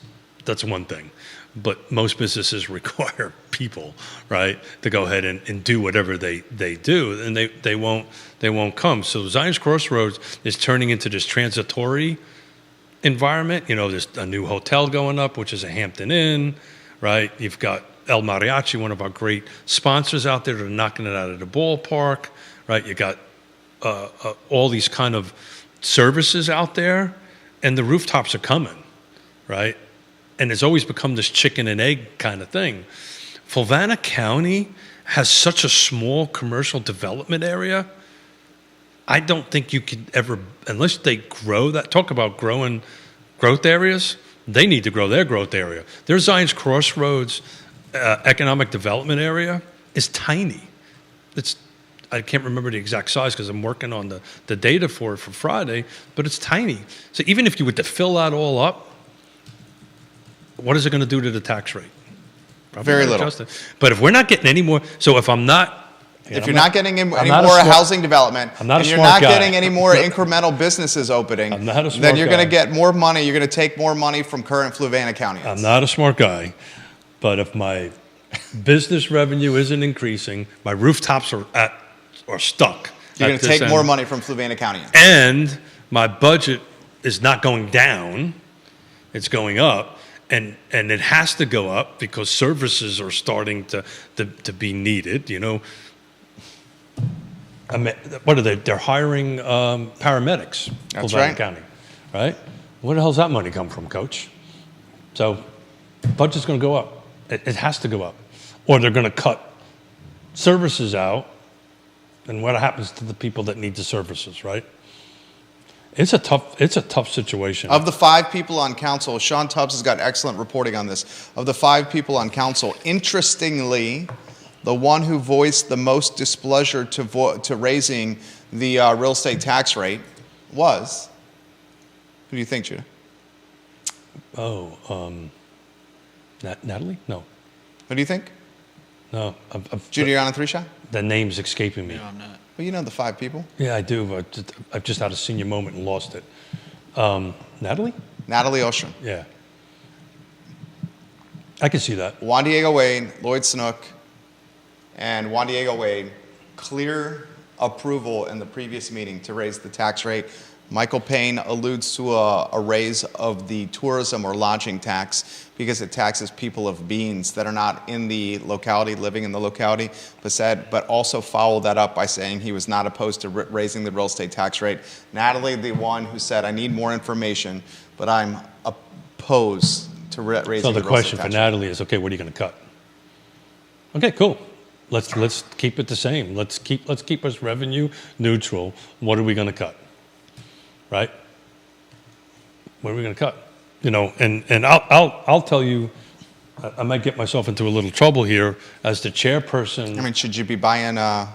that's one thing. But most businesses require people, right, to go ahead and do whatever they do, and they won't come. So Zion's Crossroads is turning into this transitory environment. There's a new hotel going up, which is a Hampton Inn, right? You've got El Mariachi, one of our great sponsors out there that are knocking it out of the ballpark, right? You got all these kind of services out there, and the rooftops are coming, right? And it's always become this chicken and egg kind of thing. Fluvanna County has such a small commercial development area. I don't think you could ever, unless they grow that, talk about growing growth areas, they need to grow their growth area. Their Zion's Crossroads economic development area is tiny. I can't remember the exact size because I'm working on the data for it for Friday, but it's tiny. So even if you were to fill that all up, what is it going to do to the tax rate? Probably Very not little. adjust it. But if we're not getting any more, so if I'm not, If you're not getting any more I'm not a smart- housing development, I'm not a and you're smart not guy. getting any more incremental businesses opening, I'm not a smart then you're going guy. to get more money. You're going to take more money from current Fluvanna County. I'm not a smart guy, but if my business revenue isn't increasing, my rooftops are stuck. You're going at to this take more end, money from Fluvanna County. and my budget is not going down; it's going up. And it has to go up because services are starting to be needed. I mean, what are they? They're hiring paramedics. That's Fluvanna right. County, right? Where the hell's that money come from, Coach? So, budget's going to go up. It has to go up, or they're going to cut services out. And what happens to the people that need the services, right? It's a tough situation. Of the 5 people on council, Sean Tubbs has got excellent reporting on this. Of the 5 people on council, interestingly, the one who voiced the most displeasure to raising the real estate tax rate was, who do you think, Judah? Natalie? No. Who do you think? No. Judah, you're on a 3-shot? The name's escaping me. No, I'm not. Well, you know the 5 people. Yeah, I do. But I've just had a senior moment and lost it. Natalie? Natalie Ostrom, Yeah. I can see that. Juan Diego Wade, Lloyd Snook, and Juan Diego Wade clear approval in the previous meeting to raise the tax rate. Michael Payne alludes to a raise of the tourism or lodging tax because it taxes people of beings that are not in the locality, living in the locality, but also followed that up by saying he was not opposed to raising the real estate tax rate. Natalie, the one who said, I need more information, but I'm opposed to raising So the the real question estate for tax Natalie is, okay, what are you going to cut? Okay, cool. Let's keep it the same. Let's keep us revenue neutral. What are we going to cut? Right? What are we going to cut? And I'll tell you, I might get myself into a little trouble here as the chairperson. I mean, should you be buying a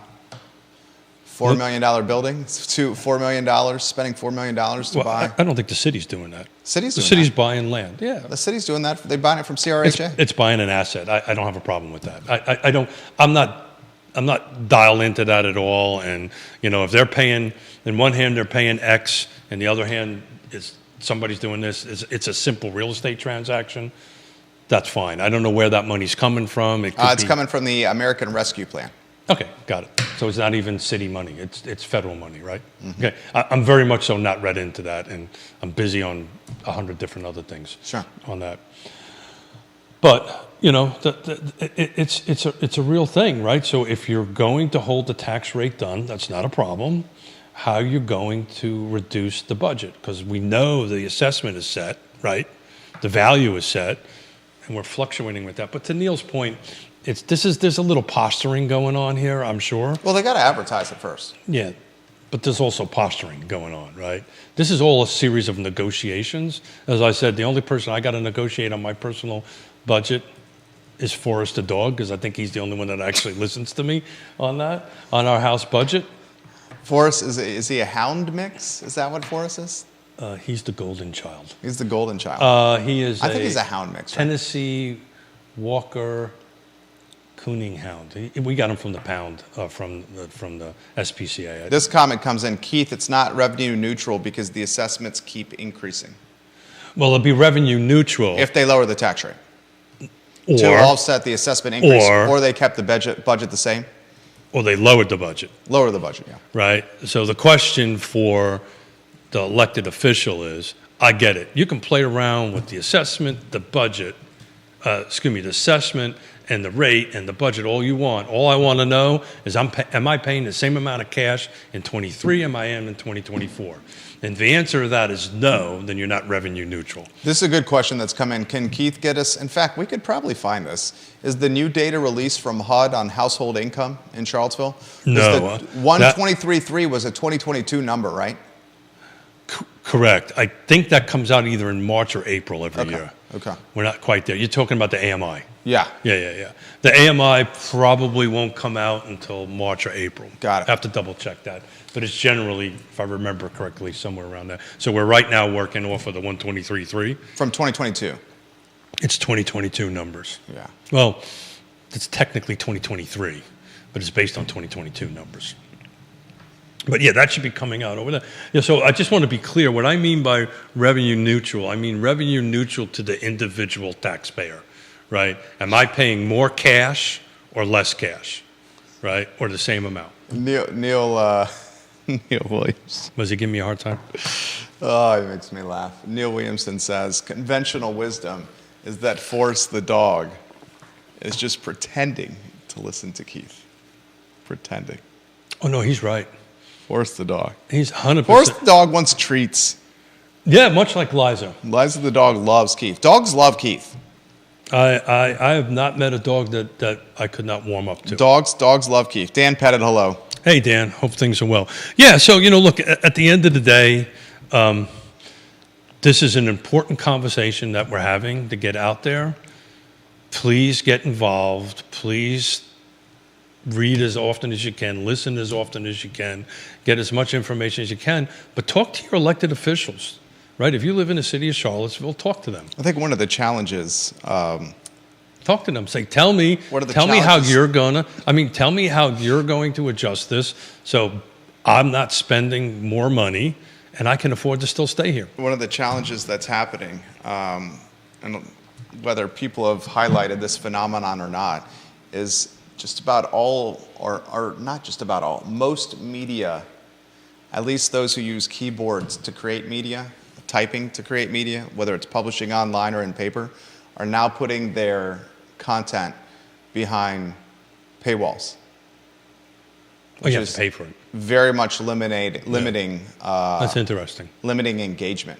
$4 million building? $4 million, spending $4 million to Well, buy? I don't think the city's doing that. City's The doing city's that. buying land. Yeah. The city's doing that. They're buying it from CRHA. It's buying an asset. I don't have a problem with that. I don't. I'm not dialed into that at all. And if they're paying, in one hand they're paying X, and the other hand is somebody's doing this, it's a simple real estate transaction, that's fine. I don't know where that money's coming from. It could It's be, coming from the American Rescue Plan. Okay, got it. So it's not even city money, it's federal money, right? Okay, I'm very much so not read into that, and I'm busy on 100 different other things Sure. on that. But, you know, it's a real thing, right? So if you're going to hold the tax rate down, that's not a problem. How are you going to reduce the budget? Because we know the assessment is set, right? The value is set, and we're fluctuating with that. But to Neil's point, there's a little posturing going on here, I'm sure. Well, they got to advertise it first. Yeah, but there's also posturing going on, right? This is all a series of negotiations. As I said, the only person I got to negotiate on my personal budget is Forrest the dog, because I think he's the only one that actually listens to me on that, on our house budget. Forrest, is he a hound mix? Is that what Forrest is? He's the golden child. He's the golden child. He is I think he's a hound mix, right? Tennessee Walker Cooning Hound. We got him from the pound, from the SPCA. This comment comes in, Keith, it's not revenue neutral because the assessments keep increasing Well, it'll be revenue neutral. if they lower the tax rate to or offset the assessment increase, or- or they kept the budget the same. they lowered the budget, Lower the budget, yeah. right? So the question for the elected official is, I get it. You can play around with the assessment, the budget, the assessment and the rate and the budget all you want. All I want to know is, am I paying the same amount of cash in 23 as I am in 2024? And if the answer to that is no, then you're not revenue neutral. This is a good question that's come in. Can Keith get us, in fact, we could probably find this. Is the new data released from HUD on household income in Charlottesville? No, The 123.3 was a 2022 number, right? Correct. I think that comes out either in March or April every Okay, year. okay. We're not quite there. You're talking about the AMI. Yeah. Yeah. The AMI probably won't come out until March or April. Got it. I have to double check that. But it's generally, if I remember correctly, somewhere around there. So we're right now working off of the 123.3. From 2022. It's 2022 numbers. Yeah. Well, it's technically 2023, but it's based on 2022 numbers. But yeah, that should be coming out over there. Yeah, so I just want to be clear. What I mean by revenue neutral, I mean revenue neutral to the individual taxpayer, right? Am I paying more cash or less cash, right? Or the same amount? Neil Williams. Was he giving me a hard time? Oh, it makes me laugh. Neil Williamson says, conventional wisdom is that Forrest the dog is just pretending to listen to Keith. Pretending. Oh, no, he's right. Forrest the dog. He's 100%. Forrest the dog wants treats. Yeah, much like Liza. Liza the dog loves Keith. Dogs love Keith. I have not met a dog that I could not warm up to. Dogs love Keith. Dan Pettit, hello. Hey, Dan. Hope things are well. Yeah, so, look, at the end of the day, this is an important conversation that we're having to get out there. Please get involved. Please read as often as you can. Listen as often as you can. Get as much information as you can. But talk to your elected officials, right? If you live in the city of Charlottesville, talk to them. I think one of the challenges, Talk to them. Say, tell me What are the how challenges? tell me how you're going to adjust this so I'm not spending more money and I can afford to still stay here. one of the challenges that's happening, and whether people have highlighted this phenomenon or not, is just about all, or not just about all, most media, at least those who use keyboards to create media, typing to create media, whether it's publishing online or in paper, are now putting their content behind paywalls. Oh, you have is to pay for it. very much limiting That's interesting. limiting engagement.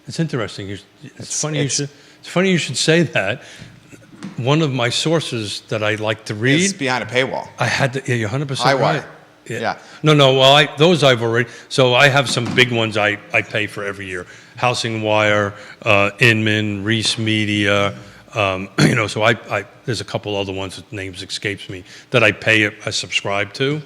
It's interesting. It's funny it's- it's funny you should say that. One of my sources that I like to read, It's behind a paywall. I had to. Yeah, you're 100% Highwire. right. Yeah. No. Well, those I've already. So I have some big ones I pay for every year: Housing Wire, Inman, Reese Media. So I there's a couple other ones that names escapes me that I subscribe to.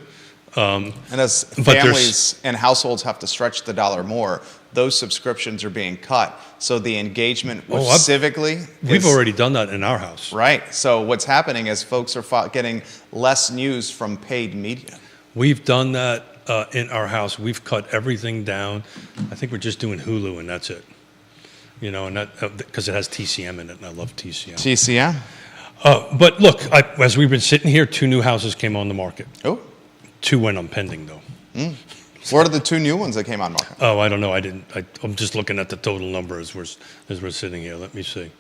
And as But there's- families and households have to stretch the dollar more, those subscriptions are being cut. So the engagement with civically We've is, already done that in our house. right. So what's happening is folks are getting less news from paid media. We've done that in our house. We've cut everything down. I think we're just doing Hulu and that's it. you know, and that because it has TCM in it, and I love TCM. TCM. But look, as we've been sitting here, 2 new houses came on the market. Oh, 2 went on pending, though. what are the 2 new ones that came on market? Oh, I don't know. I'm just looking at the total number as we're sitting here. Let me see.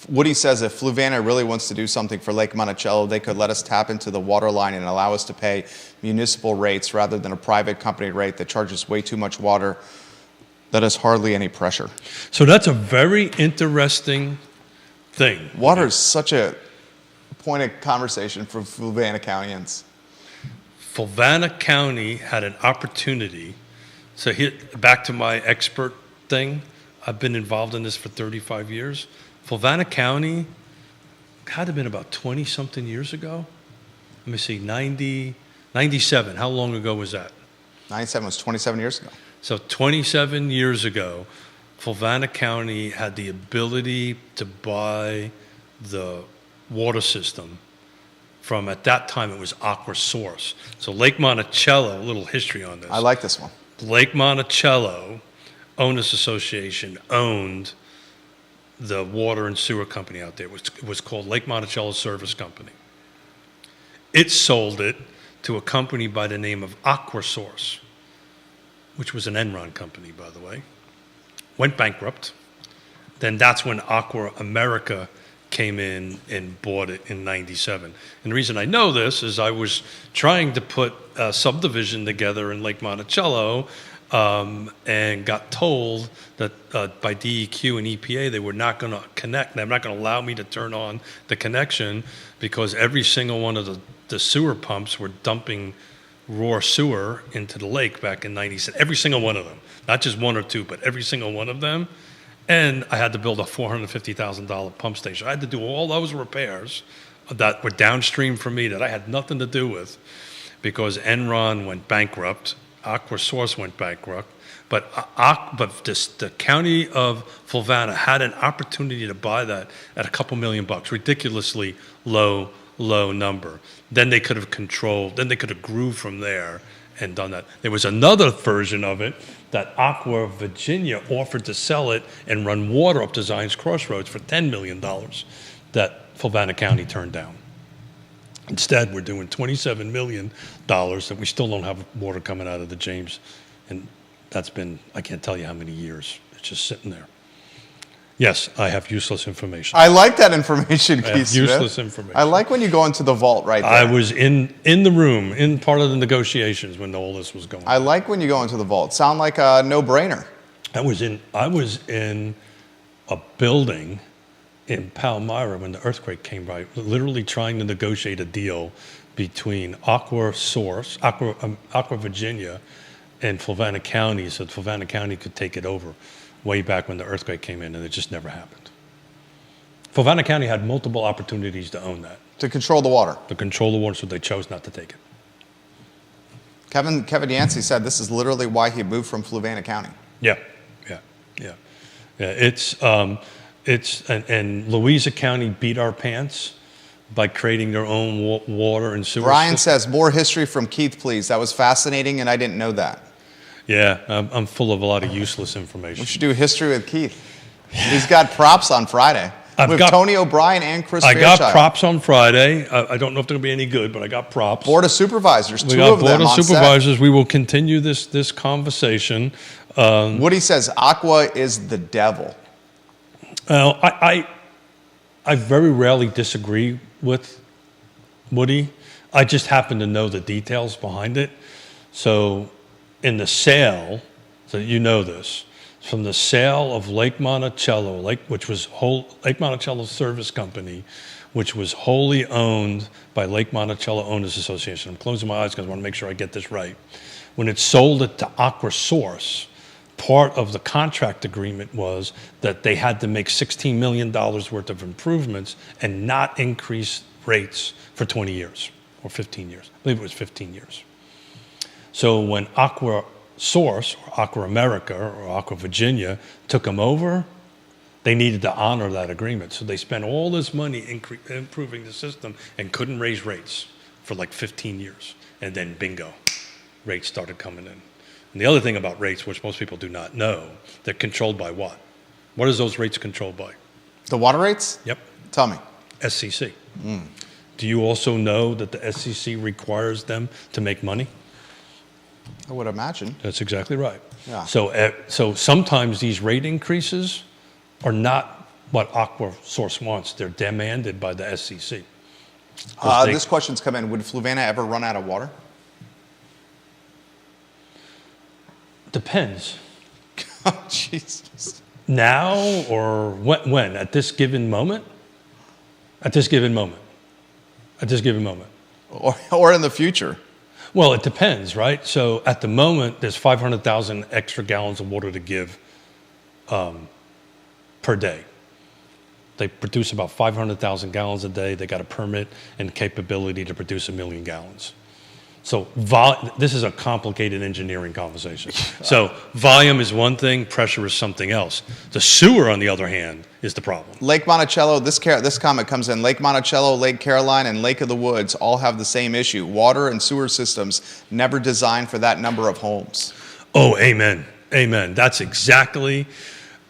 Woody says if Fluvanna really wants to do something for Lake Monticello, they could let us tap into the water line and allow us to pay municipal rates rather than a private company rate that charges way too much water that has hardly any pressure. So that's a very interesting thing. Water is such a point of conversation for Fluvanna Countyans. Fluvanna County had an opportunity. So here, back to my expert thing. I've been involved in this for 35 years. Fluvanna County had to have been about 20-something years ago. Let me see, 97. How long ago was that? 97 was 27 years ago. So 27 years ago, Fluvanna County had the ability to buy the water system from, at that time, it was Aqua Source. So Lake Monticello, a little history on this. I like this one. Lake Monticello Owners Association owned the water and sewer company out there. It was called Lake Monticello Service Company. It sold it to a company by the name of Aqua Source, which was an Enron company, by the way. Went bankrupt. Then that's when Aqua America came in and bought it in 97. And the reason I know this is I was trying to put a subdivision together in Lake Monticello and got told that by DEQ and EPA they were not going to connect. They're not going to allow me to turn on the connection because every single one of the sewer pumps were dumping raw sewer into the lake back in 97. Every single one of them. Not just 1 or 2, but every single one of them. And I had to build a $450,000 pump station. I had to do all those repairs that were downstream from me that I had nothing to do with because Enron went bankrupt. Aqua Source went bankrupt, but the county of Fluvanna had an opportunity to buy that at a couple $1 million, ridiculously low number. Then they could have controlled, then they could have grew from there and done that. There was another version of it that Aqua Virginia offered to sell it and run water up to Zion's Crossroads for $10 million that Fluvanna County turned down. Instead, we're doing $27 million that we still don't have water coming out of the James. And that's been, I can't tell you how many years. It's just sitting there. Yes, I have useless information. I like that information, Keith Smith. Useless information. I like when you go into the vault right there. I was in the room, in part of the negotiations when all this was going on. I like when you go into the vault. Sound like a no-brainer. I was in a building in Palmyra when the earthquake came by, literally trying to negotiate a deal between Aqua Source, Aqua Virginia, and Fluvanna County so that Fluvanna County could take it over way back when the earthquake came in, and it just never happened. Fluvanna County had multiple opportunities to own that, To control the water. to control the water, so they chose not to take it. Kevin Yancey said this is literally why he moved from Fluvanna County. Yeah. And Louisa County beat our pants by creating their own water and sewer Brian system. says, more history from Keith, please. That was fascinating, and I didn't know that. Yeah, I'm full of a lot of useless We information. should do history with Keith. He's got props on Friday. I've with got- Tony O'Brien and Chris I got Fairchild. props on Friday. I don't know if they're going to be any good, but I got props. Board of Supervisors, We two got of them Board of on set. Supervisors. We will continue this conversation. Woody says Aqua is the devil. I very rarely disagree with Woody. I just happen to know the details behind it. So in the sale, so you know this, from the sale of Lake Monticello, which was Lake Monticello Service Company, which was wholly owned by Lake Monticello Owners Association. I'm closing my eyes because I want to make sure I get this right. When it sold it to Aqua Source, part of the contract agreement was that they had to make $16 million worth of improvements and not increase rates for 20 years or 15 years. I believe it was 15 years. So when Aqua Source, or Aqua America, or Aqua Virginia took them over, they needed to honor that agreement. So they spent all this money improving the system and couldn't raise rates for like 15 years. And then bingo, rates started coming in. And the other thing about rates, which most people do not know, they're controlled by what? What is those rates controlled by? The water rates? Yep, Tell me. SCC. Do you also know that the SCC requires them to make money? I would imagine. That's exactly right. Yeah. So sometimes these rate increases are not what Aqua Source wants. They're demanded by the SCC. 'Cause This question's come in. Would Fluvanna ever run out of water? Depends. Oh, Jesus. Now or when? At this given moment? At this given moment. At this given moment. Or in the future? Well, it depends, right? So at the moment, there's 500,000 extra gallons of water to give per day. They produce about 500,000 gallons a day. They got a permit and capability to produce 1 million gallons. So this is a complicated engineering conversation. So volume is one thing, pressure is something else. The sewer, on the other hand, is the problem. Lake Monticello, this comment comes in. Lake Monticello, Lake Caroline, and Lake of the Woods all have the same issue. Water and sewer systems never designed for that number of homes. Oh, amen. Amen. That's exactly.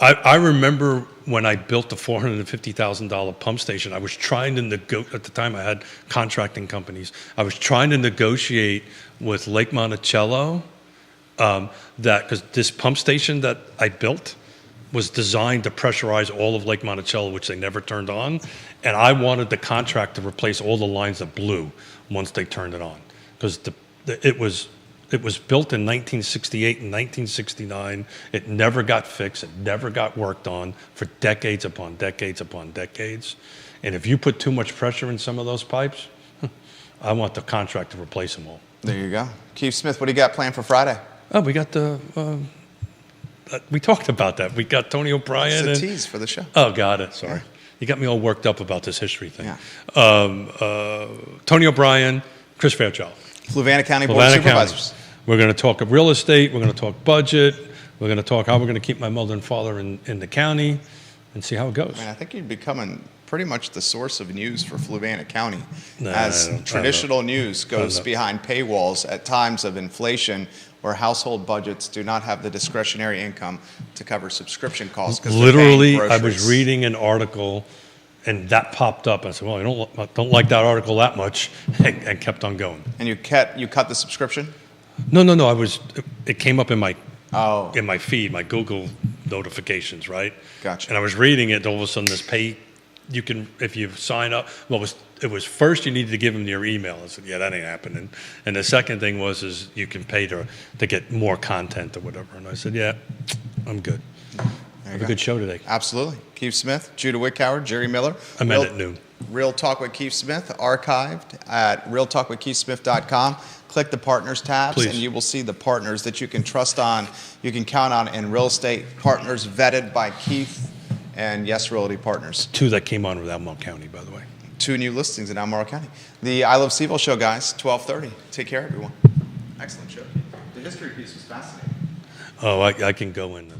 I remember when I built the $450,000 pump station, I was trying to negotiate, at the time I had contracting companies, I was trying to negotiate with Lake Monticello because this pump station that I built was designed to pressurize all of Lake Monticello, which they never turned on. And I wanted the contract to replace all the lines that blew once they turned it on. Because it was built in 1968 and 1969. It never got fixed. It never got worked on for decades upon decades upon decades. And if you put too much pressure in some of those pipes, I want the contract to replace them all. There you go. Keith Smith, what do you got planned for Friday? Oh, we got we talked about that. We got Tony O'Brien. It's a tease for the show. Oh, got it. Sorry. Yeah. You got me all worked up about this history thing. Yeah. Tony O'Brien, Chris Fairchild. Fluvanna County Board of Supervisors. We're going to talk of real estate. We're going to talk budget. We're going to talk how we're going to keep my mother and father in the county and see how it goes. Man, I think you're becoming pretty much the source of news for Fluvanna County. No, as I don't traditional news goes know. behind paywalls at times of inflation where household budgets do not have the discretionary income to cover subscription costs. 'Cause they're paying Literally, I was groceries. reading an article, and that popped up. I said, well, I don't like that article that much, and kept on going. And you cut the subscription? No. It came up in my Oh, in my feed, my Google notifications, right? Gotcha. And I was reading it, and all of a sudden this pay, you can, if you sign up, it was first you needed to give them your email. I said, yeah, that ain't happening. And the second thing is you can pay to get more content or whatever. And I said, yeah, I'm good. Have a good show today. Absolutely. Keith Smith, Judah Wickhauer, Jerry Miller. I met at noon. Real Talk with Keith Smith, archived at realtalkwithkeithsmith.com. Click the Partners tabs, Please. and you will see the partners that you can trust on, you can count on in real estate, partners vetted by Keith and Yes Realty Partners. 2 that came on with Albemarle County, by the way. 2 new listings in Albemarle County. The I Love Seville show, guys, 12:30. Take care, everyone. Excellent show. The history piece was fascinating. Oh, I can go in.